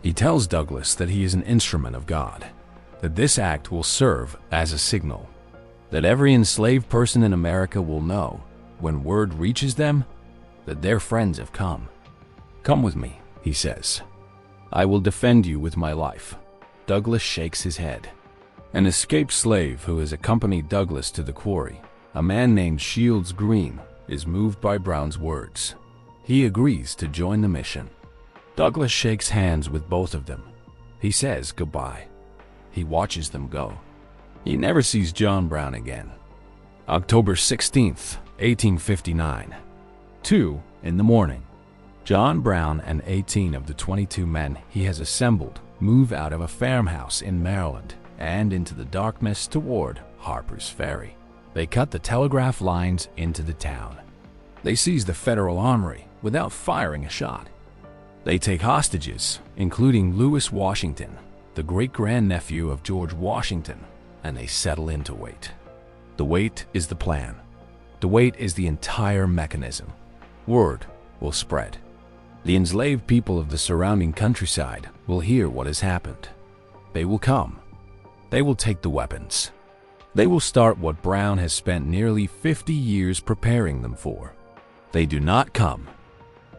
He tells Douglass that he is an instrument of God, that this act will serve as a signal, that every enslaved person in America will know, when word reaches them, that their friends have come. Come with me, he says. I will defend you with my life. Douglass shakes his head. An escaped slave who has accompanied Douglass to the quarry, a man named Shields Green, is moved by Brown's words. He agrees to join the mission. Douglass shakes hands with both of them. He says goodbye. He watches them go. He never sees John Brown again. October 16th, 1859. 2 in the morning. John Brown and 18 of the 22 men he has assembled move out of a farmhouse in Maryland and into the darkness toward Harper's Ferry. They cut the telegraph lines into the town. They seize the federal armory without firing a shot. They take hostages, including Lewis Washington, the great-grandnephew of George Washington, and they settle in to wait. The wait is the plan. The wait is the entire mechanism. Word will spread. The enslaved people of the surrounding countryside will hear what has happened. They will come. They will take the weapons. They will start what Brown has spent nearly 50 years preparing them for. They do not come.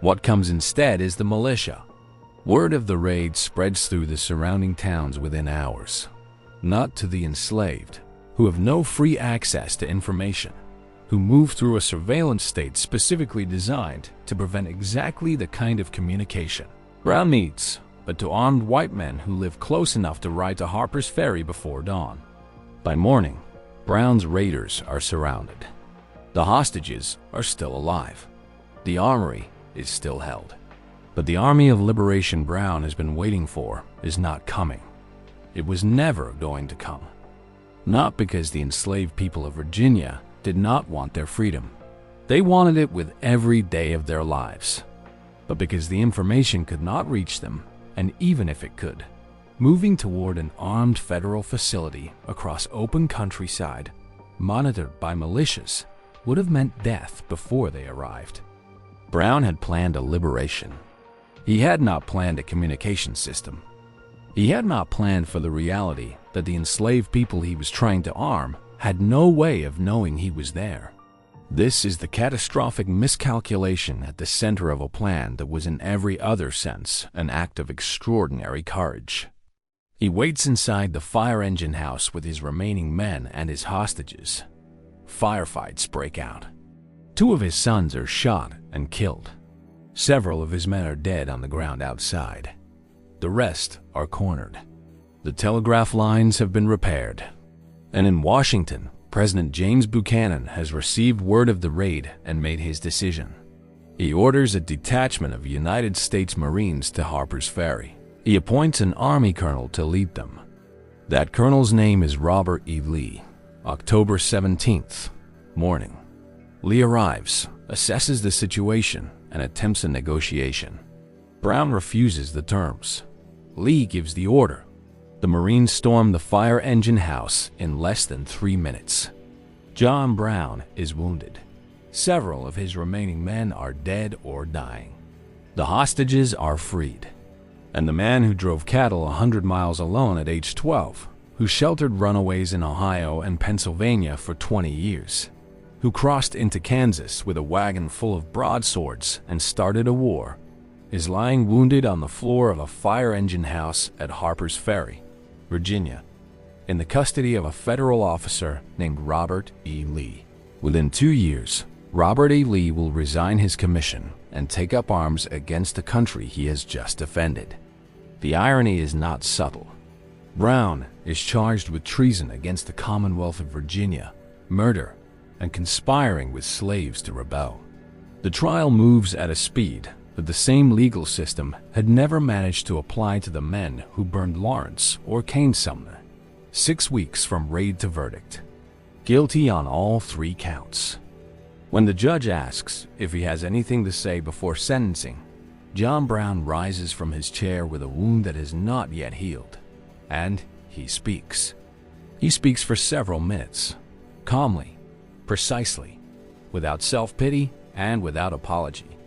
What comes instead is the militia. Word of the raid spreads through the surrounding towns within hours. Not to the enslaved, who have no free access to information, who move through a surveillance state specifically designed to prevent exactly the kind of communication Brown needs, but to armed white men who live close enough to ride to Harper's Ferry before dawn. By morning, Brown's raiders are surrounded. The hostages are still alive. The armory is still held. But the Army of Liberation Brown has been waiting for is not coming. It was never going to come. Not because the enslaved people of Virginia did not want their freedom. They wanted it with every day of their lives. But because the information could not reach them, and even if it could, moving toward an armed federal facility across open countryside, monitored by militias, would have meant death before they arrived. Brown had planned a liberation. He had not planned a communication system. He had not planned for the reality that the enslaved people he was trying to arm had no way of knowing he was there. This is the catastrophic miscalculation at the center of a plan that was in every other sense an act of extraordinary courage. He waits inside the fire engine house with his remaining men and his hostages. Firefights break out. 2 of his sons are shot and killed. Several of his men are dead on the ground outside. The rest are cornered. The telegraph lines have been repaired. And in Washington, President James Buchanan has received word of the raid and made his decision. He orders a detachment of United States Marines to Harper's Ferry. He appoints an Army colonel to lead them. That colonel's name is Robert E. Lee. October 17th, morning. Lee arrives, assesses the situation, and attempts a negotiation. Brown refuses the terms. Lee gives the order. The Marines storm the fire engine house in less than 3 minutes. John Brown is wounded. Several of his remaining men are dead or dying. The hostages are freed. And the man who drove cattle 100 miles alone at age 12, who sheltered runaways in Ohio and Pennsylvania for 20 years, who crossed into Kansas with a wagon full of broadswords and started a war, is lying wounded on the floor of a fire engine house at Harper's Ferry, Virginia, in the custody of a federal officer named Robert E. Lee. Within 2 years, Robert E. Lee will resign his commission and take up arms against the country he has just defended. The irony is not subtle. Brown is charged with treason against the Commonwealth of Virginia, murder, and conspiring with slaves to rebel. The trial moves at a speed that the same legal system had never managed to apply to the men who burned Lawrence or caned Sumner. 6 weeks from raid to verdict. Guilty on all 3 counts. When the judge asks if he has anything to say before sentencing, John Brown rises from his chair with a wound that has not yet healed, and he speaks. He speaks for several minutes, calmly, precisely, without self-pity and without apology.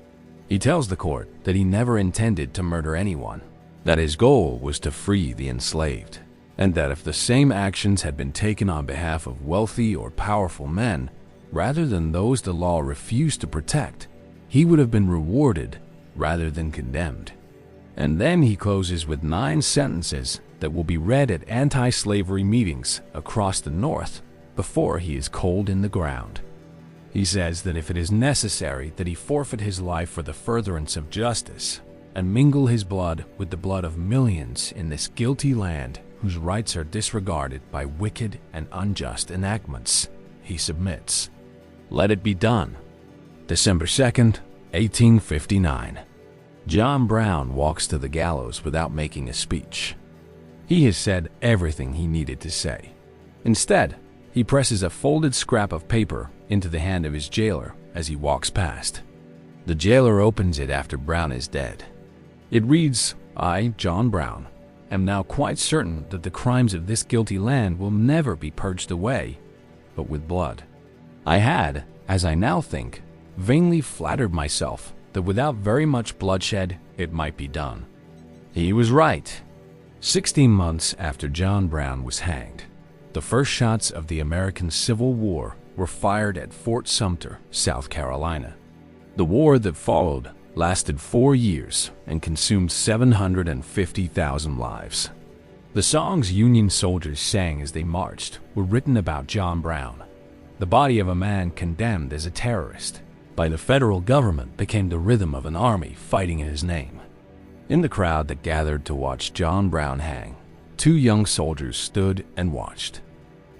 He tells the court that he never intended to murder anyone, that his goal was to free the enslaved, and that if the same actions had been taken on behalf of wealthy or powerful men, rather than those the law refused to protect, he would have been rewarded rather than condemned. And then he closes with 9 sentences that will be read at anti-slavery meetings across the North before he is cold in the ground. He says that if it is necessary that he forfeit his life for the furtherance of justice and mingle his blood with the blood of millions in this guilty land whose rights are disregarded by wicked and unjust enactments, he submits. Let it be done. December 2nd, 1859. John Brown walks to the gallows without making a speech. He has said everything he needed to say. Instead, he presses a folded scrap of paper into the hand of his jailer as he walks past. The jailer opens it after Brown is dead. It reads, "I, John Brown, am now quite certain that the crimes of this guilty land will never be purged away, but with blood. I had, as I now think, vainly flattered myself that without very much bloodshed it might be done." He was right. 16 months after John Brown was hanged, the first shots of the American Civil War were fired at Fort Sumter, South Carolina. The war that followed lasted 4 years and consumed 750,000 lives. The songs Union soldiers sang as they marched were written about John Brown. The body of a man condemned as a terrorist by the federal government became the rhythm of an army fighting in his name. In the crowd that gathered to watch John Brown hang, 2 young soldiers stood and watched.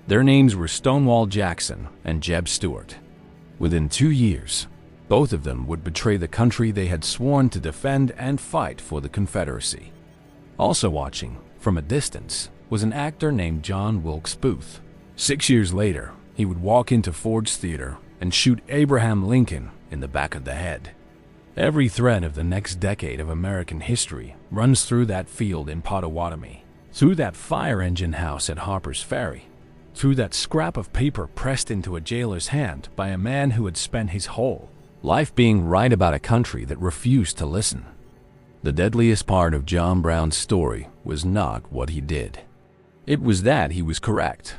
Their names were Stonewall Jackson and Jeb Stuart. Within 2 years, both of them would betray the country they had sworn to defend and fight for the Confederacy. Also watching, from a distance, was an actor named John Wilkes Booth. 6 years later, he would walk into Ford's Theater and shoot Abraham Lincoln in the back of the head. Every thread of the next decade of American history runs through that field in Pottawatomie, through that fire engine house at Harper's Ferry, through that scrap of paper pressed into a jailer's hand by a man who had spent his whole life being right about a country that refused to listen. The deadliest part of John Brown's story was not what he did. It was that he was correct.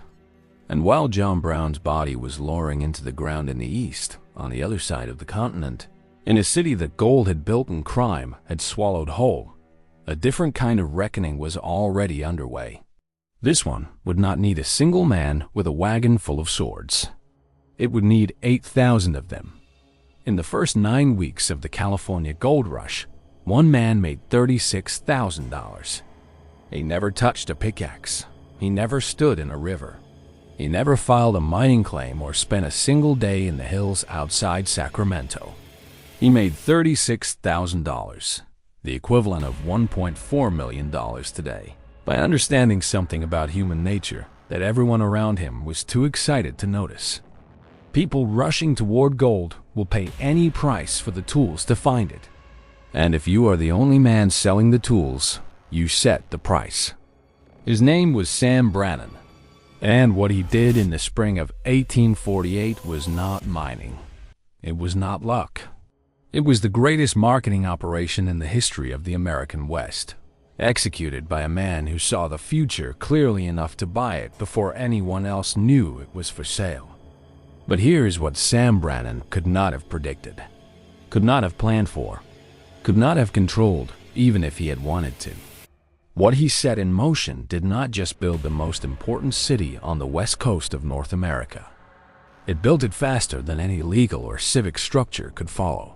And while John Brown's body was lowering into the ground in the east, on the other side of the continent, in a city that gold had built and crime had swallowed whole, a different kind of reckoning was already underway. This one would not need a single man with a wagon full of swords. It would need 8,000 of them. In the first 9 weeks of the California gold rush, one man made $36,000. He never touched a pickaxe. He never stood in a river. He never filed a mining claim or spent a single day in the hills outside Sacramento. He made $36,000, the equivalent of $1.4 million today, by understanding something about human nature that everyone around him was too excited to notice. People rushing toward gold will pay any price for the tools to find it. And if you are the only man selling the tools, you set the price. His name was Sam Brannan, and what he did in the spring of 1848 was not mining. It was not luck. It was the greatest marketing operation in the history of the American West, executed by a man who saw the future clearly enough to buy it before anyone else knew it was for sale. But here is what Sam Brannan could not have predicted, could not have planned for, could not have controlled even if he had wanted to. What he set in motion did not just build the most important city on the west coast of North America. It built it faster than any legal or civic structure could follow.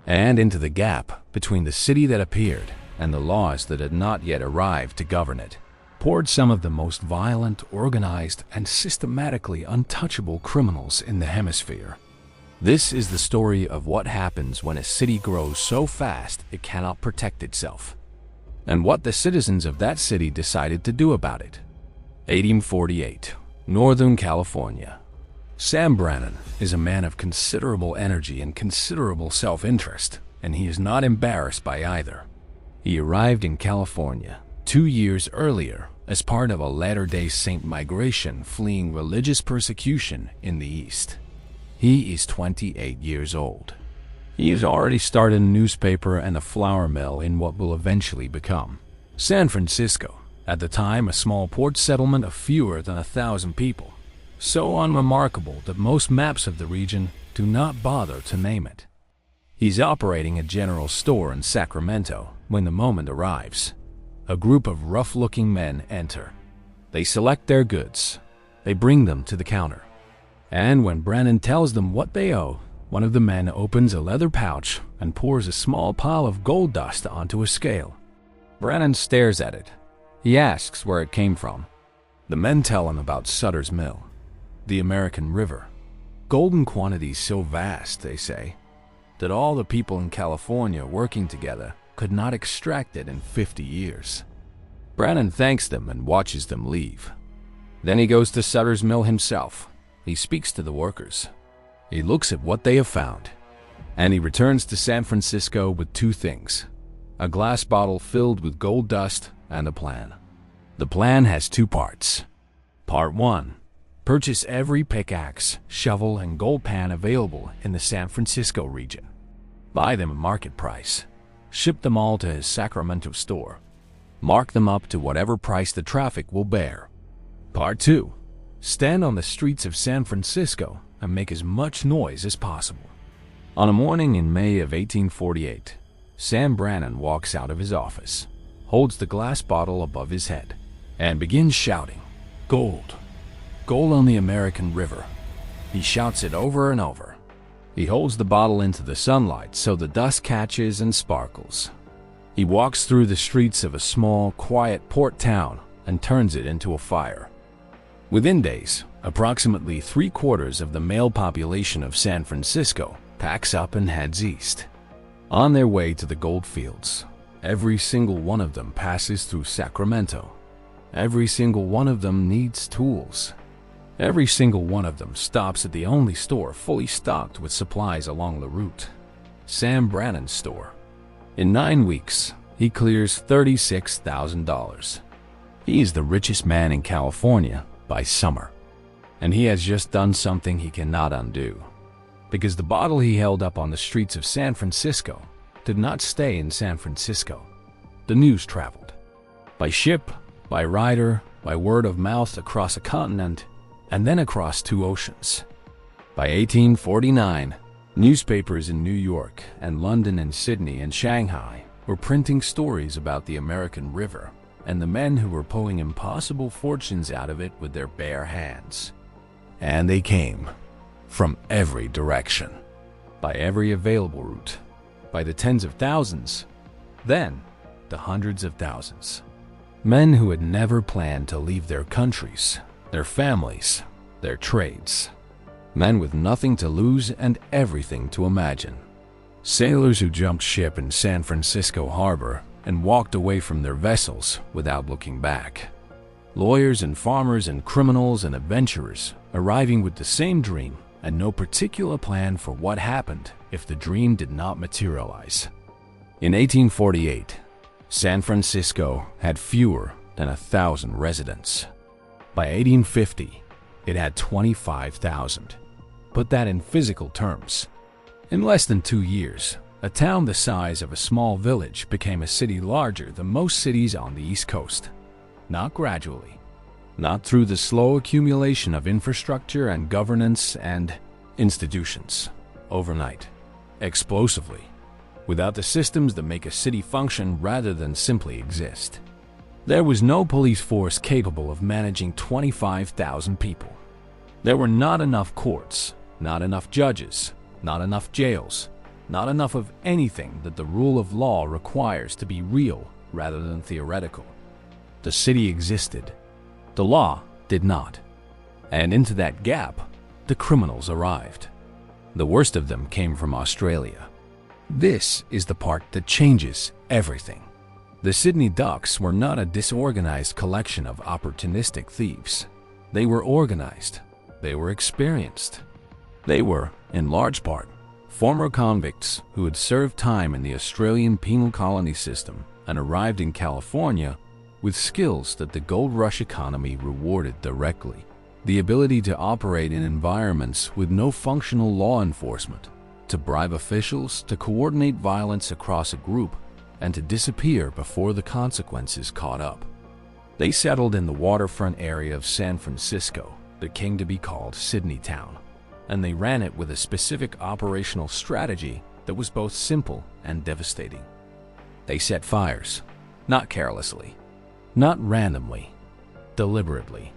And into the gap between the city that appeared and the laws that had not yet arrived to govern it, poured some of the most violent, organized, and systematically untouchable criminals in the hemisphere. This is the story of what happens when a city grows so fast it cannot protect itself, and what the citizens of that city decided to do about it. 1848, Northern California. Sam Brannan is a man of considerable energy and considerable self-interest, and he is not embarrassed by either. He arrived in California 2 years earlier as part of a Latter-day Saint migration fleeing religious persecution in the East. He is 28 years old. He has already started a newspaper and a flour mill in what will eventually become San Francisco, at the time a small port settlement of fewer than 1,000 people, so unremarkable that most maps of the region do not bother to name it. He's operating a general store in Sacramento when the moment arrives. A group of rough-looking men enter. They select their goods. They bring them to the counter. And when Brannan tells them what they owe, one of the men opens a leather pouch and pours a small pile of gold dust onto a scale. Brannan stares at it. He asks where it came from. The men tell him about Sutter's Mill, the American River. Golden quantities so vast, they say, that all the people in California working together could not extract it in 50 years. Brannan thanks them and watches them leave. Then he goes to Sutter's Mill himself. He speaks to the workers. He looks at what they have found. And he returns to San Francisco with two things: a glass bottle filled with gold dust and a plan. The plan has two parts. Part 1. Purchase every pickaxe, shovel, and gold pan available in the San Francisco region. Buy them at market price. Ship them all to his Sacramento store. Mark them up to whatever price the traffic will bear. Part 2. Stand on the streets of San Francisco and make as much noise as possible. On a morning in May of 1848, Sam Brannan walks out of his office, holds the glass bottle above his head, and begins shouting, "Gold! Gold on the American River." He shouts it over and over. He holds the bottle into the sunlight so the dust catches and sparkles. He walks through the streets of a small, quiet port town and turns it into a fire. Within days, approximately 3/4 of the male population of San Francisco packs up and heads east. On their way to the gold fields, every single one of them passes through Sacramento. Every single one of them needs tools. Every single one of them stops at the only store fully stocked with supplies along the route: Sam Brannan's store. In 9 weeks, he clears $36,000. He is the richest man in California by summer. And he has just done something he cannot undo. Because the bottle he held up on the streets of San Francisco did not stay in San Francisco. The news traveled. By ship, by rider, by word of mouth across a continent, and then across 2 oceans. By 1849, newspapers in New York and London and Sydney and Shanghai were printing stories about the American River and the men who were pulling impossible fortunes out of it with their bare hands. And they came from every direction, by every available route, by the tens of thousands, then the hundreds of thousands. Men who had never planned to leave their countries, their families, their trades. Men with nothing to lose and everything to imagine. Sailors who jumped ship in San Francisco harbor and walked away from their vessels without looking back. Lawyers and farmers and criminals and adventurers arriving with the same dream and no particular plan for what happened if the dream did not materialize. In 1848, San Francisco had fewer than 1,000 residents. By 1850, it had 25,000. Put that in physical terms. In less than 2 years, a town the size of a small village became a city larger than most cities on the East Coast. Not gradually, not through the slow accumulation of infrastructure and governance and institutions, overnight, explosively, without the systems that make a city function rather than simply exist. There was no police force capable of managing 25,000 people. There were not enough courts, not enough judges, not enough jails, not enough of anything that the rule of law requires to be real rather than theoretical. The city existed. The law did not. And into that gap, the criminals arrived. The worst of them came from Australia. This is the part that changes everything. The Sydney Ducks were not a disorganized collection of opportunistic thieves. They were organized. They were experienced. They were, in large part, former convicts who had served time in the Australian penal colony system and arrived in California with skills that the gold rush economy rewarded directly. The ability to operate in environments with no functional law enforcement, to bribe officials, to coordinate violence across a group, and to disappear before the consequences caught up. They settled in the waterfront area of San Francisco that came to be called Sydney Town, and they ran it with a specific operational strategy that was both simple and devastating. They set fires, not carelessly, not randomly, deliberately.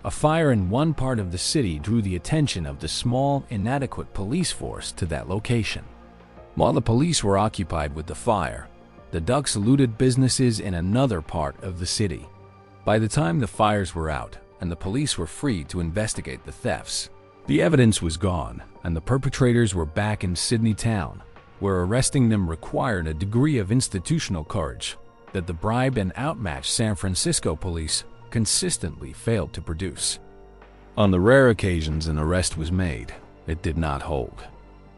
A fire in one part of the city drew the attention of the small, inadequate police force to that location. While the police were occupied with the fire, the Ducks looted businesses in another part of the city. By the time the fires were out and the police were free to investigate the thefts, the evidence was gone and the perpetrators were back in Sydney Town, where arresting them required a degree of institutional courage that the bribe and outmatched San Francisco police consistently failed to produce. On the rare occasions an arrest was made, it did not hold.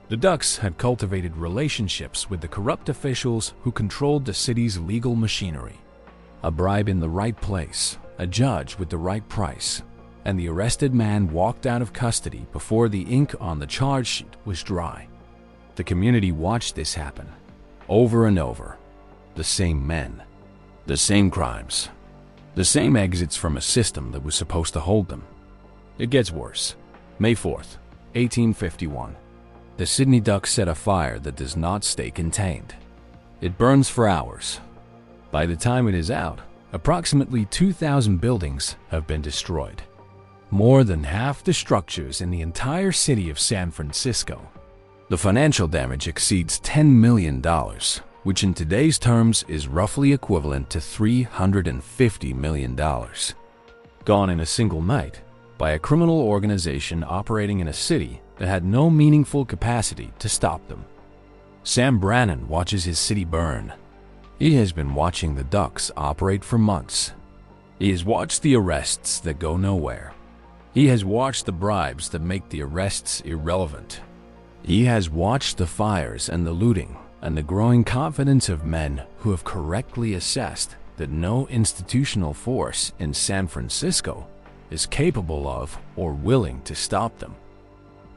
The Ducks had cultivated relationships with the corrupt officials who controlled the city's legal machinery. A bribe in the right place, a judge with the right price, and the arrested man walked out of custody before the ink on the charge sheet was dry. The community watched this happen, over and over. The same men, the same crimes, the same exits from a system that was supposed to hold them. It gets worse. May 4th, 1851. The Sydney Ducks set a fire that does not stay contained. It burns for hours. By the time it is out, approximately 2,000 buildings have been destroyed. More than half the structures in the entire city of San Francisco. The financial damage exceeds $10 million, which in today's terms is roughly equivalent to $350 million. Gone in a single night by a criminal organization operating in a city that had no meaningful capacity to stop them. Sam Brannan watches his city burn. He has been watching the Ducks operate for months. He has watched the arrests that go nowhere. He has watched the bribes that make the arrests irrelevant. He has watched the fires and the looting and the growing confidence of men who have correctly assessed that no institutional force in San Francisco is capable of or willing to stop them.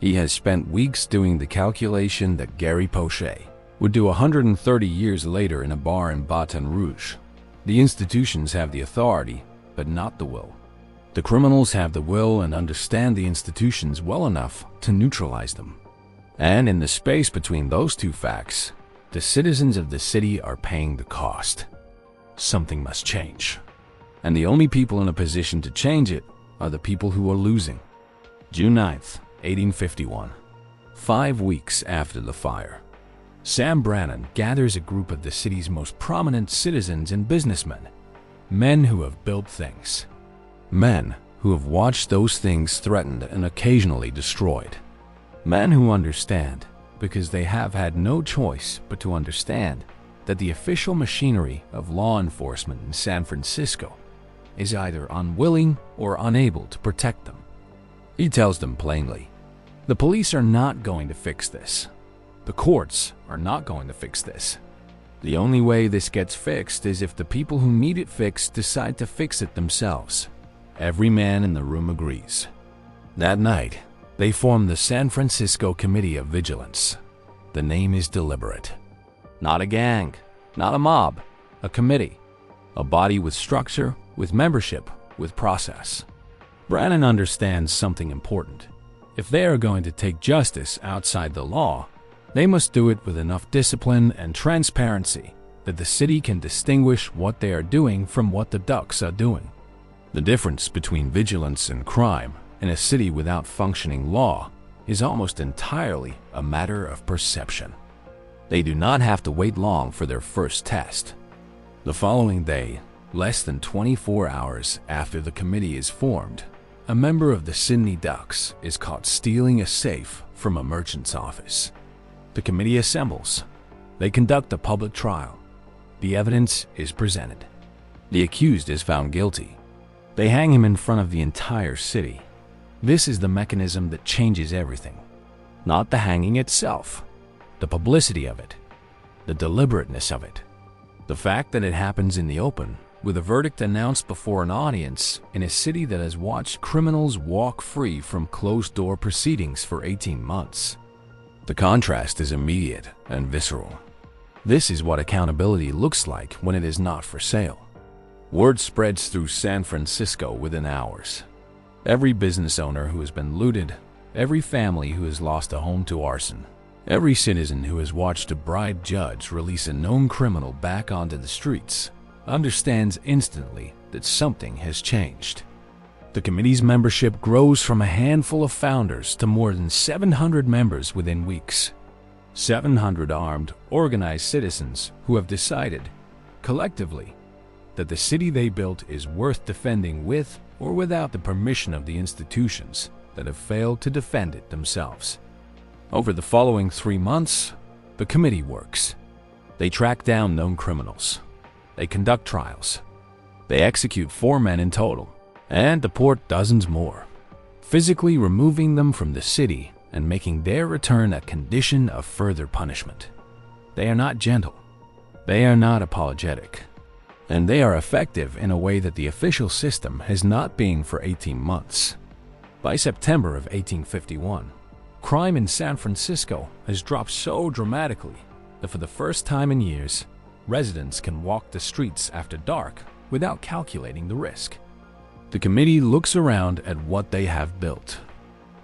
He has spent weeks doing the calculation that Gary Poche would do 130 years later in a bar in Baton Rouge. The institutions have the authority, but not the will. The criminals have the will and understand the institutions well enough to neutralize them. And in the space between those two facts, the citizens of the city are paying the cost. Something must change. And the only people in a position to change it are the people who are losing. June 9th, 1851. 5 weeks after the fire, Sam Brannan gathers a group of the city's most prominent citizens and businessmen, men who have built things, men who have watched those things threatened and occasionally destroyed, men who understand, because they have had no choice but to understand, that the official machinery of law enforcement in San Francisco is either unwilling or unable to protect them. He tells them plainly, the police are not going to fix this. The courts are not going to fix this. The only way this gets fixed is if the people who need it fixed decide to fix it themselves. Every man in the room agrees. That night, they form the San Francisco Committee of Vigilance. The name is deliberate. Not a gang, not a mob, a committee. A body with structure, with membership, with process. Brannan understands something important. If they are going to take justice outside the law, they must do it with enough discipline and transparency that the city can distinguish what they are doing from what the Ducks are doing. The difference between vigilance and crime in a city without functioning law is almost entirely a matter of perception. They do not have to wait long for their first test. The following day, less than 24 hours after the committee is formed, a member of the Sydney Ducks is caught stealing a safe from a merchant's office. The committee assembles. They conduct a public trial. The evidence is presented. The accused is found guilty. They hang him in front of the entire city. This is the mechanism that changes everything. Not the hanging itself, the publicity of it, the deliberateness of it, the fact that it happens in the open, with a verdict announced before an audience in a city that has watched criminals walk free from closed-door proceedings for 18 months. The contrast is immediate and visceral. This is what accountability looks like when it is not for sale. Word spreads through San Francisco within hours. Every business owner who has been looted, every family who has lost a home to arson, every citizen who has watched a bribed judge release a known criminal back onto the streets understands instantly that something has changed. The committee's membership grows from a handful of founders to more than 700 members within weeks. 700 armed, organized citizens who have decided, collectively, that the city they built is worth defending with or without the permission of the institutions that have failed to defend it themselves. Over the following 3 months, the committee works. They track down known criminals. They conduct trials. They execute 4 men in total and deport dozens more, physically removing them from the city and making their return a condition of further punishment. They are not gentle. They are not apologetic. And they are effective in a way that the official system has not been for 18 months. By September of 1851, crime in San Francisco has dropped so dramatically that for the first time in years, residents can walk the streets after dark without calculating the risk. The committee looks around at what they have built.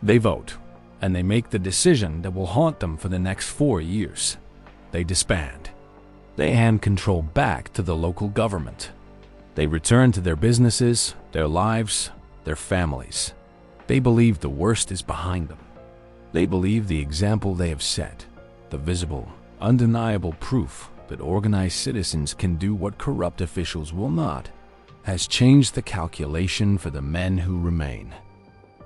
They vote, and they make the decision that will haunt them for the next 4 years. They disband. They hand control back to the local government. They return to their businesses, their lives, their families. They believe the worst is behind them. They believe the example they have set, the visible, undeniable proof that organized citizens can do what corrupt officials will not, has changed the calculation for the men who remain.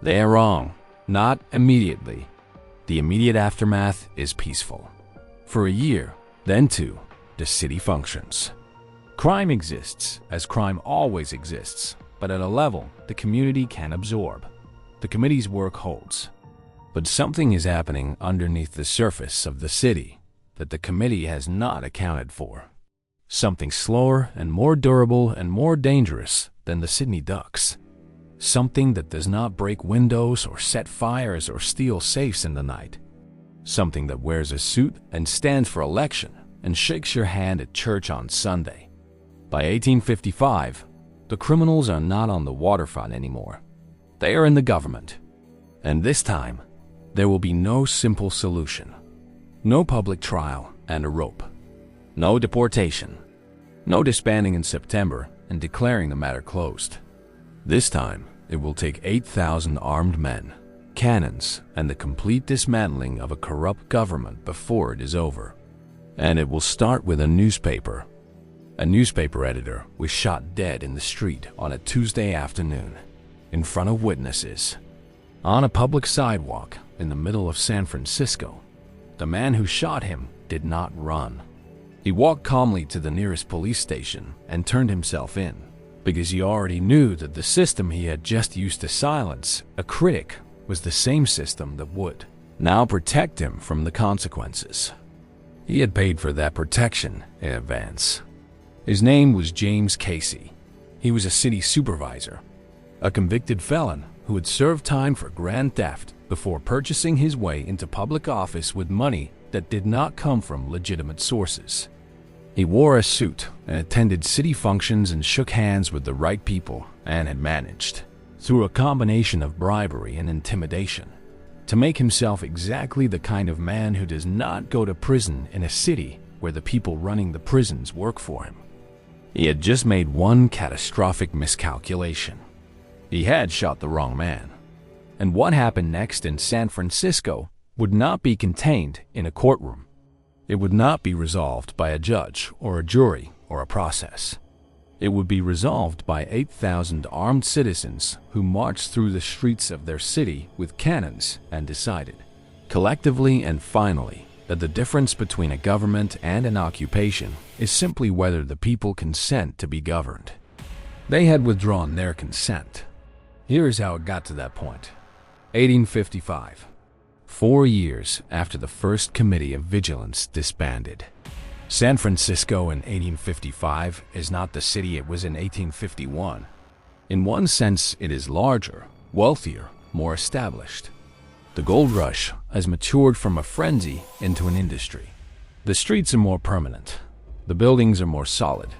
They are wrong, not immediately. The immediate aftermath is peaceful. For a year, then 2, the city functions. Crime exists, as crime always exists, but at a level the community can absorb. The committee's work holds. But something is happening underneath the surface of the city that the committee has not accounted for. Something slower and more durable and more dangerous than the Sydney Ducks. Something that does not break windows or set fires or steal safes in the night. Something that wears a suit and stands for election and shakes your hand at church on Sunday. By 1855, the criminals are not on the waterfront anymore. They are in the government. And this time, there will be no simple solution. No public trial and a rope. No deportation. No disbanding in September and declaring the matter closed. This time, it will take 8,000 armed men, cannons, and the complete dismantling of a corrupt government before it is over. And it will start with a newspaper. A newspaper editor was shot dead in the street on a Tuesday afternoon, in front of witnesses. On a public sidewalk in the middle of San Francisco, the man who shot him did not run. He walked calmly to the nearest police station and turned himself in, because he already knew that the system he had just used to silence a critic was the same system that would now protect him from the consequences. He had paid for that protection in advance. His name was James Casey. He was a city supervisor, a convicted felon who had served time for grand theft before purchasing his way into public office with money that did not come from legitimate sources. He wore a suit and attended city functions and shook hands with the right people and had managed, through a combination of bribery and intimidation, to make himself exactly the kind of man who does not go to prison in a city where the people running the prisons work for him. He had just made one catastrophic miscalculation. He had shot the wrong man. And what happened next in San Francisco would not be contained in a courtroom. It would not be resolved by a judge or a jury or a process. It would be resolved by 8,000 armed citizens who marched through the streets of their city with cannons and decided, collectively and finally, that the difference between a government and an occupation is simply whether the people consent to be governed. They had withdrawn their consent. Here is how it got to that point. 1855. 4 years after the first Committee of Vigilance disbanded. San Francisco in 1855 is not the city it was in 1851. In one sense, it is larger, wealthier, more established. The gold rush has matured from a frenzy into an industry. The streets are more permanent. The buildings are more solid.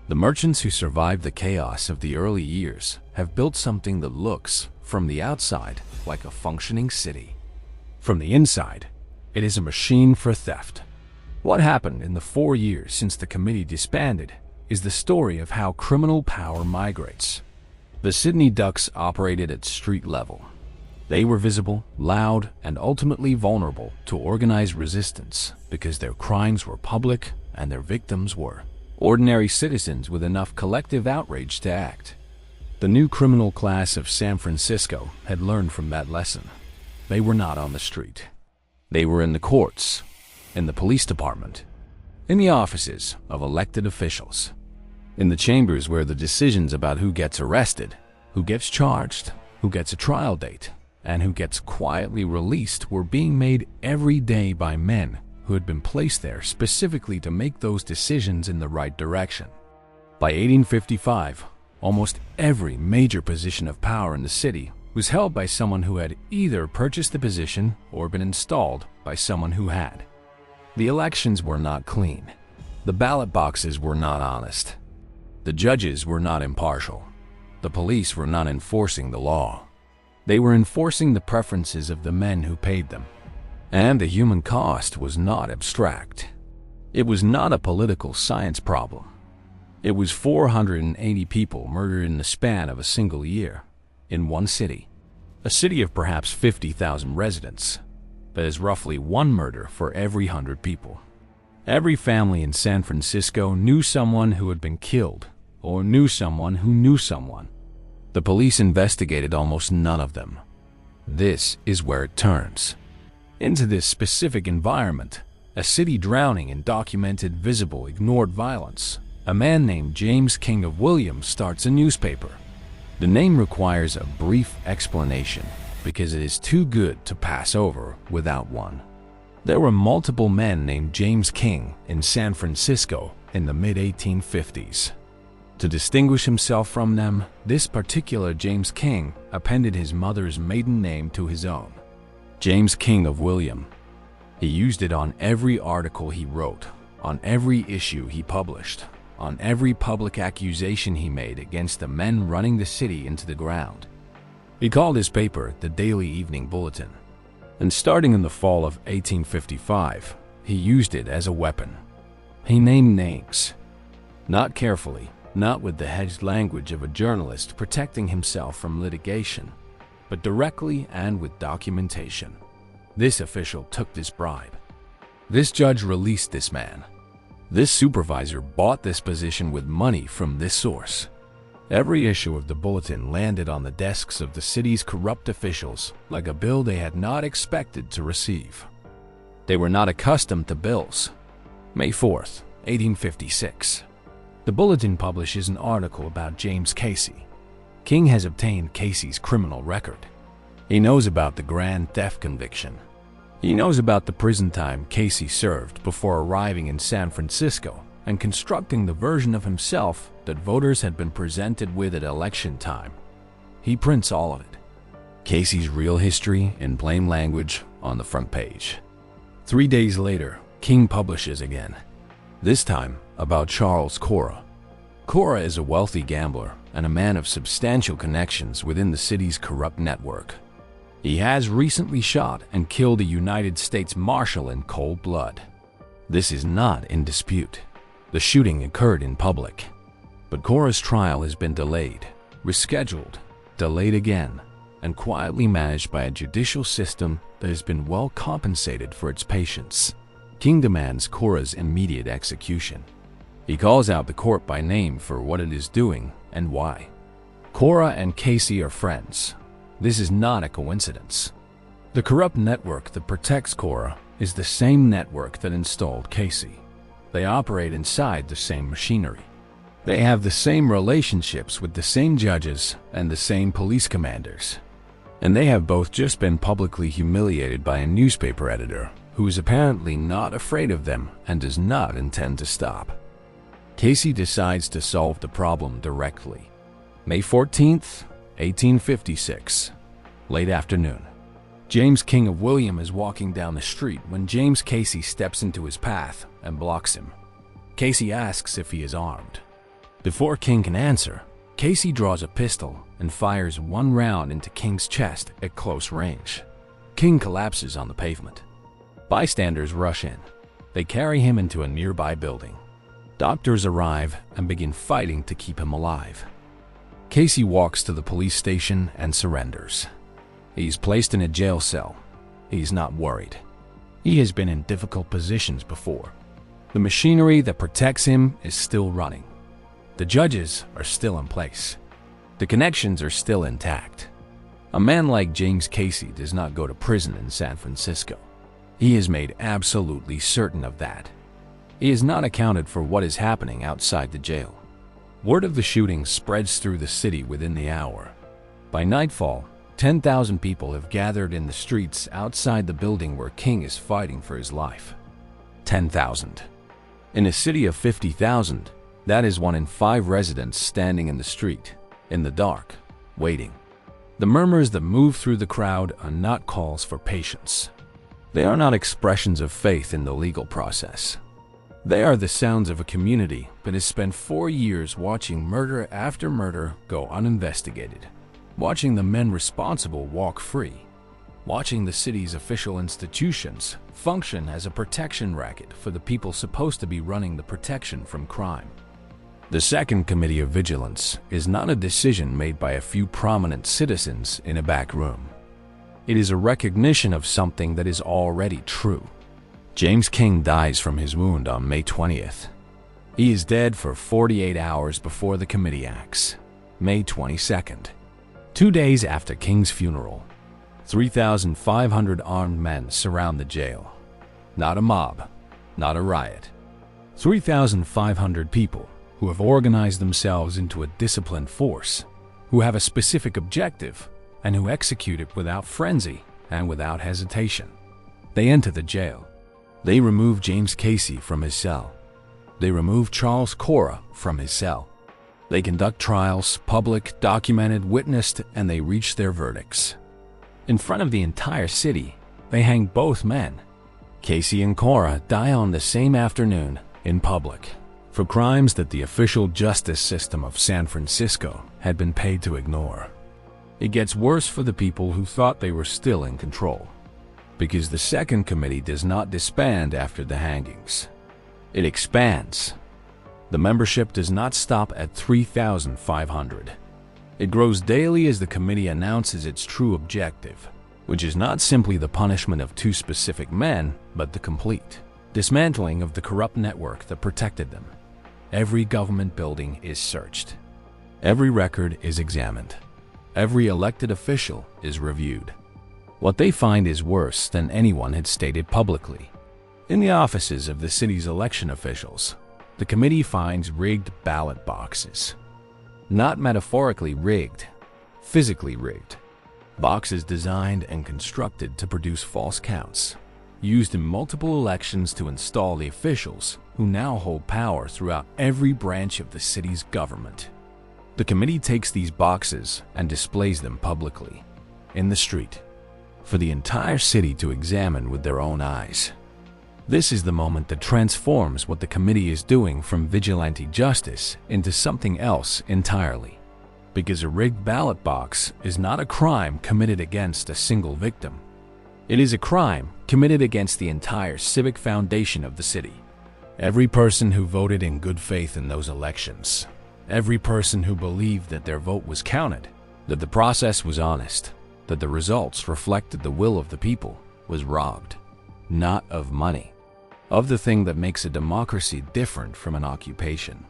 The merchants who survived the chaos of the early years have built something that looks, from the outside, like a functioning city. From the inside, it is a machine for theft. What happened in the 4 years since the committee disbanded is the story of how criminal power migrates. The Sydney Ducks operated at street level. They were visible, loud, and ultimately vulnerable to organized resistance because their crimes were public and their victims were ordinary citizens with enough collective outrage to act. The new criminal class of San Francisco had learned from that lesson. They were not on the street. They were in the courts, in the police department, in the offices of elected officials. in the chambers where the decisions about who gets arrested, who gets charged, who gets a trial date, and who gets quietly released were being made every day by men who had been placed there specifically to make those decisions in the right direction. By 1855, almost every major position of power in the city was held by someone who had either purchased the position or been installed by someone who had. The elections were not clean. The ballot boxes were not honest. The judges were not impartial. The police were not enforcing the law. They were enforcing the preferences of the men who paid them. And the human cost was not abstract. It was not a political science problem. It was 480 people murdered in the span of a single year, in one city. A city of perhaps 50,000 residents. That is roughly one murder for every 100 people. Every family in San Francisco knew someone who had been killed, or knew someone who knew someone. The police investigated almost none of them. This is where it turns. Into this specific environment, a city drowning in documented, visible, ignored violence, a man named James King of Williams starts a newspaper. The name requires a brief explanation because it is too good to pass over without one. There were multiple men named James King in San Francisco in the mid-1850s. To distinguish himself from them, this particular James King appended his mother's maiden name to his own, James King of William. He used it on every article he wrote, on every issue he published, on every public accusation he made against the men running the city into the ground. He called his paper the Daily Evening Bulletin, and starting in the fall of 1855, he used it as a weapon. He named names, not carefully, not with the hedged language of a journalist protecting himself from litigation, but directly and with documentation. This official took this bribe. This judge released this man. This supervisor bought this position with money from this source. Every issue of the bulletin landed on the desks of the city's corrupt officials like a bill they had not expected to receive. They were not accustomed to bills. May 4th, 1856. The bulletin publishes an article about James Casey. King has obtained Casey's criminal record. He knows about the grand theft conviction. He knows about the prison time Casey served before arriving in San Francisco and constructing the version of himself that voters had been presented with at election time. He prints all of it. Casey's real history in plain language on the front page. 3 days later, King publishes again, this time about Charles Cora. Cora is a wealthy gambler and a man of substantial connections within the city's corrupt network. He has recently shot and killed a United States Marshal in cold blood. This is not in dispute. The shooting occurred in public. But Cora's trial has been delayed, rescheduled, delayed again, and quietly managed by a judicial system that has been well compensated for its patience. King demands Cora's immediate execution. He calls out the court by name for what it is doing and why. Cora and Casey are friends. This is not a coincidence. The corrupt network that protects Cora is the same network that installed Casey. They operate inside the same machinery. They have the same relationships with the same judges and the same police commanders. And they have both just been publicly humiliated by a newspaper editor who is apparently not afraid of them and does not intend to stop. Casey decides to solve the problem directly. May 14th, 1856, late afternoon. James King of William is walking down the street when James Casey steps into his path and blocks him. Casey asks if he is armed. Before King can answer, Casey draws a pistol and fires one round into King's chest at close range. King collapses on the pavement. Bystanders rush in. They carry him into a nearby building. Doctors arrive and begin fighting to keep him alive. Casey walks to the police station and surrenders. He's placed in a jail cell. He's not worried. He has been in difficult positions before. The machinery that protects him is still running. The judges are still in place. The connections are still intact. A man like James Casey does not go to prison in San Francisco. He is made absolutely certain of that. He has not accounted for what is happening outside the jail. Word of the shooting spreads through the city within the hour. By nightfall, 10,000 people have gathered in the streets outside the building where King is fighting for his life. 10,000. In a city of 50,000, that is 1 in 5 residents standing in the street, in the dark, waiting. The murmurs that move through the crowd are not calls for patience. They are not expressions of faith in the legal process. They are the sounds of a community that has spent 4 years watching murder after murder go uninvestigated, watching the men responsible walk free, watching the city's official institutions function as a protection racket for the people supposed to be running the protection from crime. The Second Committee of Vigilance is not a decision made by a few prominent citizens in a back room. It is a recognition of something that is already true. James King dies from his wound on May 20th. He is dead for 48 hours before the committee acts, May 22nd. 2 days after King's funeral, 3,500 armed men surround the jail. Not a mob, not a riot. 3,500 people who have organized themselves into a disciplined force, who have a specific objective, and who execute it without frenzy and without hesitation. They enter the jail. They remove James Casey from his cell. They remove Charles Cora from his cell. They conduct trials, public, documented, witnessed, and they reach their verdicts. In front of the entire city, they hang both men. Casey and Cora die on the same afternoon in public for crimes that the official justice system of San Francisco had been paid to ignore. It gets worse for the people who thought they were still in control, because the Second Committee does not disband after the hangings. It expands. The membership does not stop at 3,500. It grows daily as the committee announces its true objective, which is not simply the punishment of 2 specific men, but the complete dismantling of the corrupt network that protected them. Every government building is searched. Every record is examined. Every elected official is reviewed. What they find is worse than anyone had stated publicly. In the offices of the city's election officials, the committee finds rigged ballot boxes. Not metaphorically rigged, physically rigged. Boxes designed and constructed to produce false counts, used in multiple elections to install the officials who now hold power throughout every branch of the city's government. The committee takes these boxes and displays them publicly, in the street, for the entire city to examine with their own eyes. This is the moment that transforms what the committee is doing from vigilante justice into something else entirely. Because a rigged ballot box is not a crime committed against a single victim. It is a crime committed against the entire civic foundation of the city. Every person who voted in good faith in those elections, every person who believed that their vote was counted, that the process was honest, that the results reflected the will of the people, was robbed, not of money, of the thing that makes a democracy different from an occupation.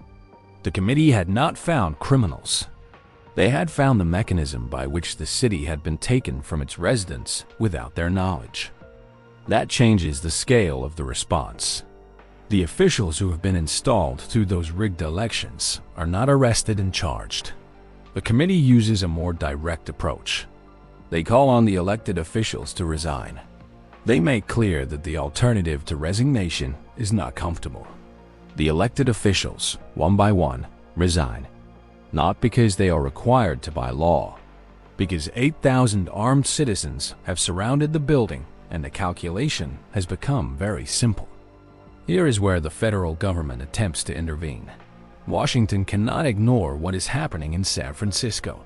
The committee had not found criminals. They had found the mechanism by which the city had been taken from its residents without their knowledge. That changes the scale of the response. The officials who have been installed through those rigged elections are not arrested and charged. The committee uses a more direct approach. They call on the elected officials to resign. They make clear that the alternative to resignation is not comfortable. The elected officials, one by one, resign. Not because they are required to by law, because 8,000 armed citizens have surrounded the building and the calculation has become very simple. Here is where the federal government attempts to intervene. Washington cannot ignore what is happening in San Francisco.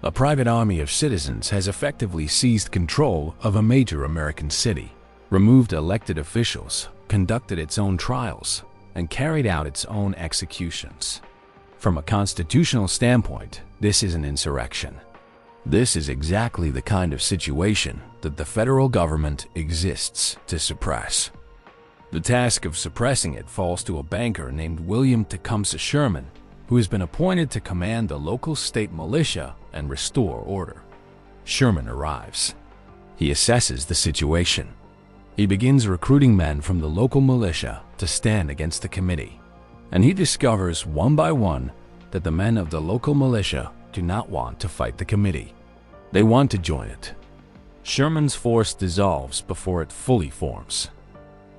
A private army of citizens has effectively seized control of a major American city, removed elected officials, conducted its own trials, and carried out its own executions. From a constitutional standpoint, this is an insurrection. This is exactly the kind of situation that the federal government exists to suppress. The task of suppressing it falls to a banker named William Tecumseh Sherman, who has been appointed to command the local state militia and restore order. Sherman arrives. He assesses the situation. He begins recruiting men from the local militia to stand against the committee. And he discovers one by one that the men of the local militia do not want to fight the committee. They want to join it. Sherman's force dissolves before it fully forms.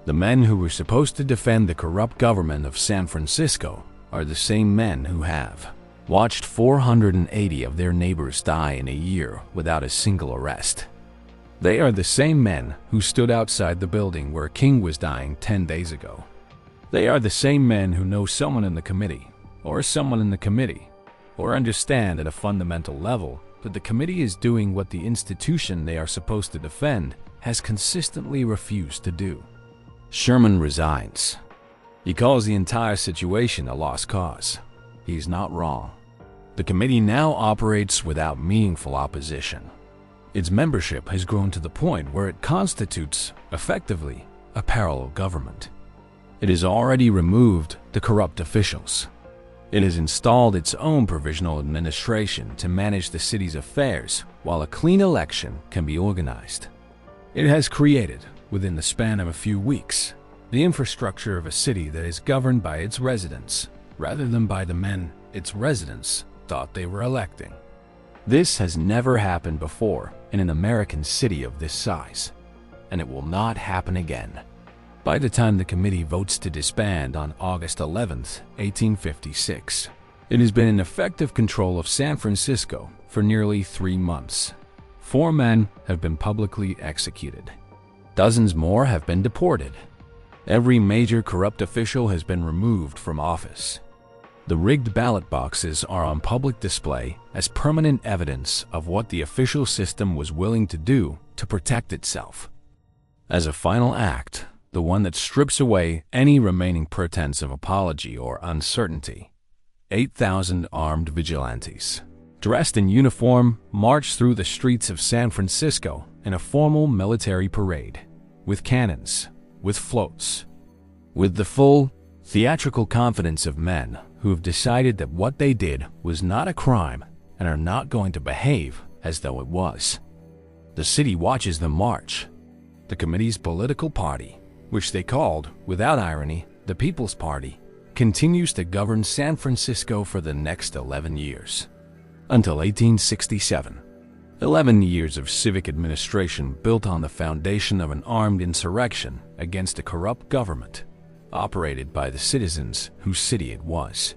The men who were supposed to defend the corrupt government of San Francisco are the same men who have watched 480 of their neighbors die in a year without a single arrest. They are the same men who stood outside the building where King was dying 10 days ago. They are the same men who know someone in the committee, or someone in the committee, or understand at a fundamental level that the committee is doing what the institution they are supposed to defend has consistently refused to do. Sherman resigns. He calls the entire situation a lost cause. He's not wrong. The committee now operates without meaningful opposition. Its membership has grown to the point where it constitutes, effectively, a parallel government. It has already removed the corrupt officials. It has installed its own provisional administration to manage the city's affairs while a clean election can be organized. It has created, within the span of a few weeks, the infrastructure of a city that is governed by its residents, rather than by the men its residents thought they were electing. This has never happened before in an American city of this size, and it will not happen again. By the time the committee votes to disband on August 11, 1856, it has been in effective control of San Francisco for nearly 3 months. 4 men have been publicly executed. Dozens more have been deported. Every major corrupt official has been removed from office. The rigged ballot boxes are on public display as permanent evidence of what the official system was willing to do to protect itself. As a final act, the one that strips away any remaining pretense of apology or uncertainty, 8,000 armed vigilantes, dressed in uniform, march through the streets of San Francisco in a formal military parade, with cannons, with floats, with the full, theatrical confidence of men who have decided that what they did was not a crime and are not going to behave as though it was. The city watches them march. The committee's political party, which they called, without irony, the People's Party, continues to govern San Francisco for the next 11 years, until 1867. 11 years of civic administration built on the foundation of an armed insurrection against a corrupt government, operated by the citizens whose city it was.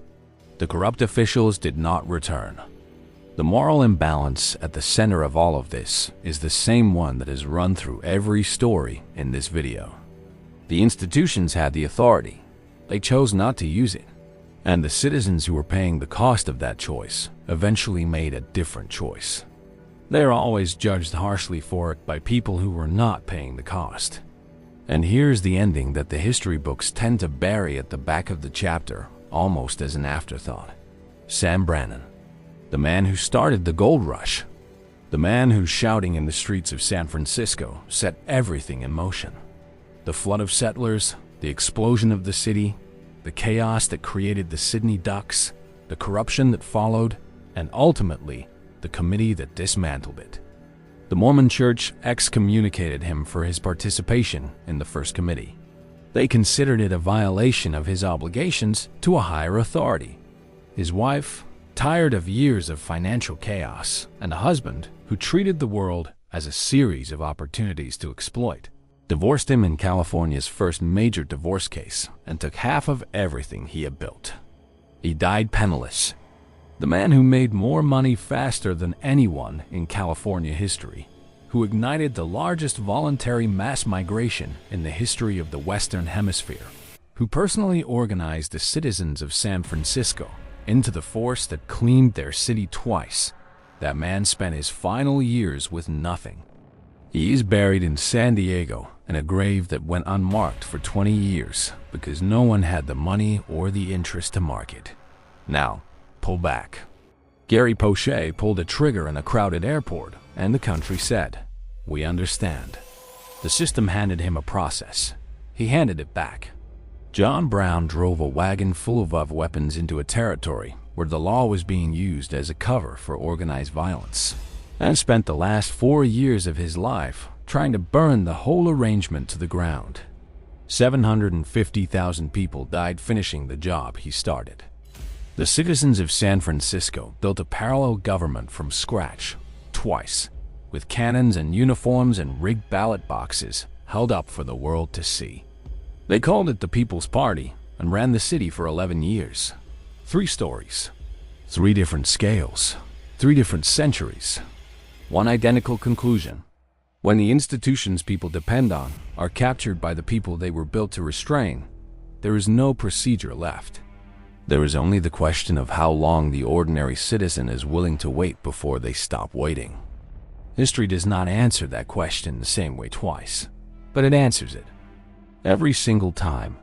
The corrupt officials did not return. The moral imbalance at the center of all of this is the same one that is run through every story in this video. The institutions had the authority. They chose not to use it. And the citizens who were paying the cost of that choice eventually made a different choice. They are always judged harshly for it by people who were not paying the cost. And here's the ending that the history books tend to bury at the back of the chapter, almost as an afterthought. Sam Brannan, the man who started the gold rush, the man whose shouting in the streets of San Francisco set everything in motion. The flood of settlers, the explosion of the city, the chaos that created the Sydney Ducks, the corruption that followed, and ultimately, the committee that dismantled it. The Mormon Church excommunicated him for his participation in the first committee. They considered it a violation of his obligations to a higher authority. His wife, tired of years of financial chaos, and a husband who treated the world as a series of opportunities to exploit, divorced him in California's first major divorce case and took half of everything he had built. He died penniless. The man who made more money faster than anyone in California history, who ignited the largest voluntary mass migration in the history of the Western Hemisphere, who personally organized the citizens of San Francisco into the force that cleaned their city twice. That man spent his final years with nothing. He is buried in San Diego in a grave that went unmarked for 20 years because no one had the money or the interest to mark it. Now, pull back. Gary Poche pulled a trigger in a crowded airport, and the country said, "We understand." The system handed him a process. He handed it back. John Brown drove a wagon full of weapons into a territory where the law was being used as a cover for organized violence, and spent the last 4 years of his life trying to burn the whole arrangement to the ground. 750,000 people died finishing the job he started. The citizens of San Francisco built a parallel government from scratch, twice, with cannons and uniforms and rigged ballot boxes held up for the world to see. They called it the People's Party and ran the city for 11 years. 3 stories, 3 different scales, 3 different centuries, one identical conclusion. When the institutions people depend on are captured by the people they were built to restrain, there is no procedure left. There is only the question of how long the ordinary citizen is willing to wait before they stop waiting. History does not answer that question the same way twice, but it answers it every single time.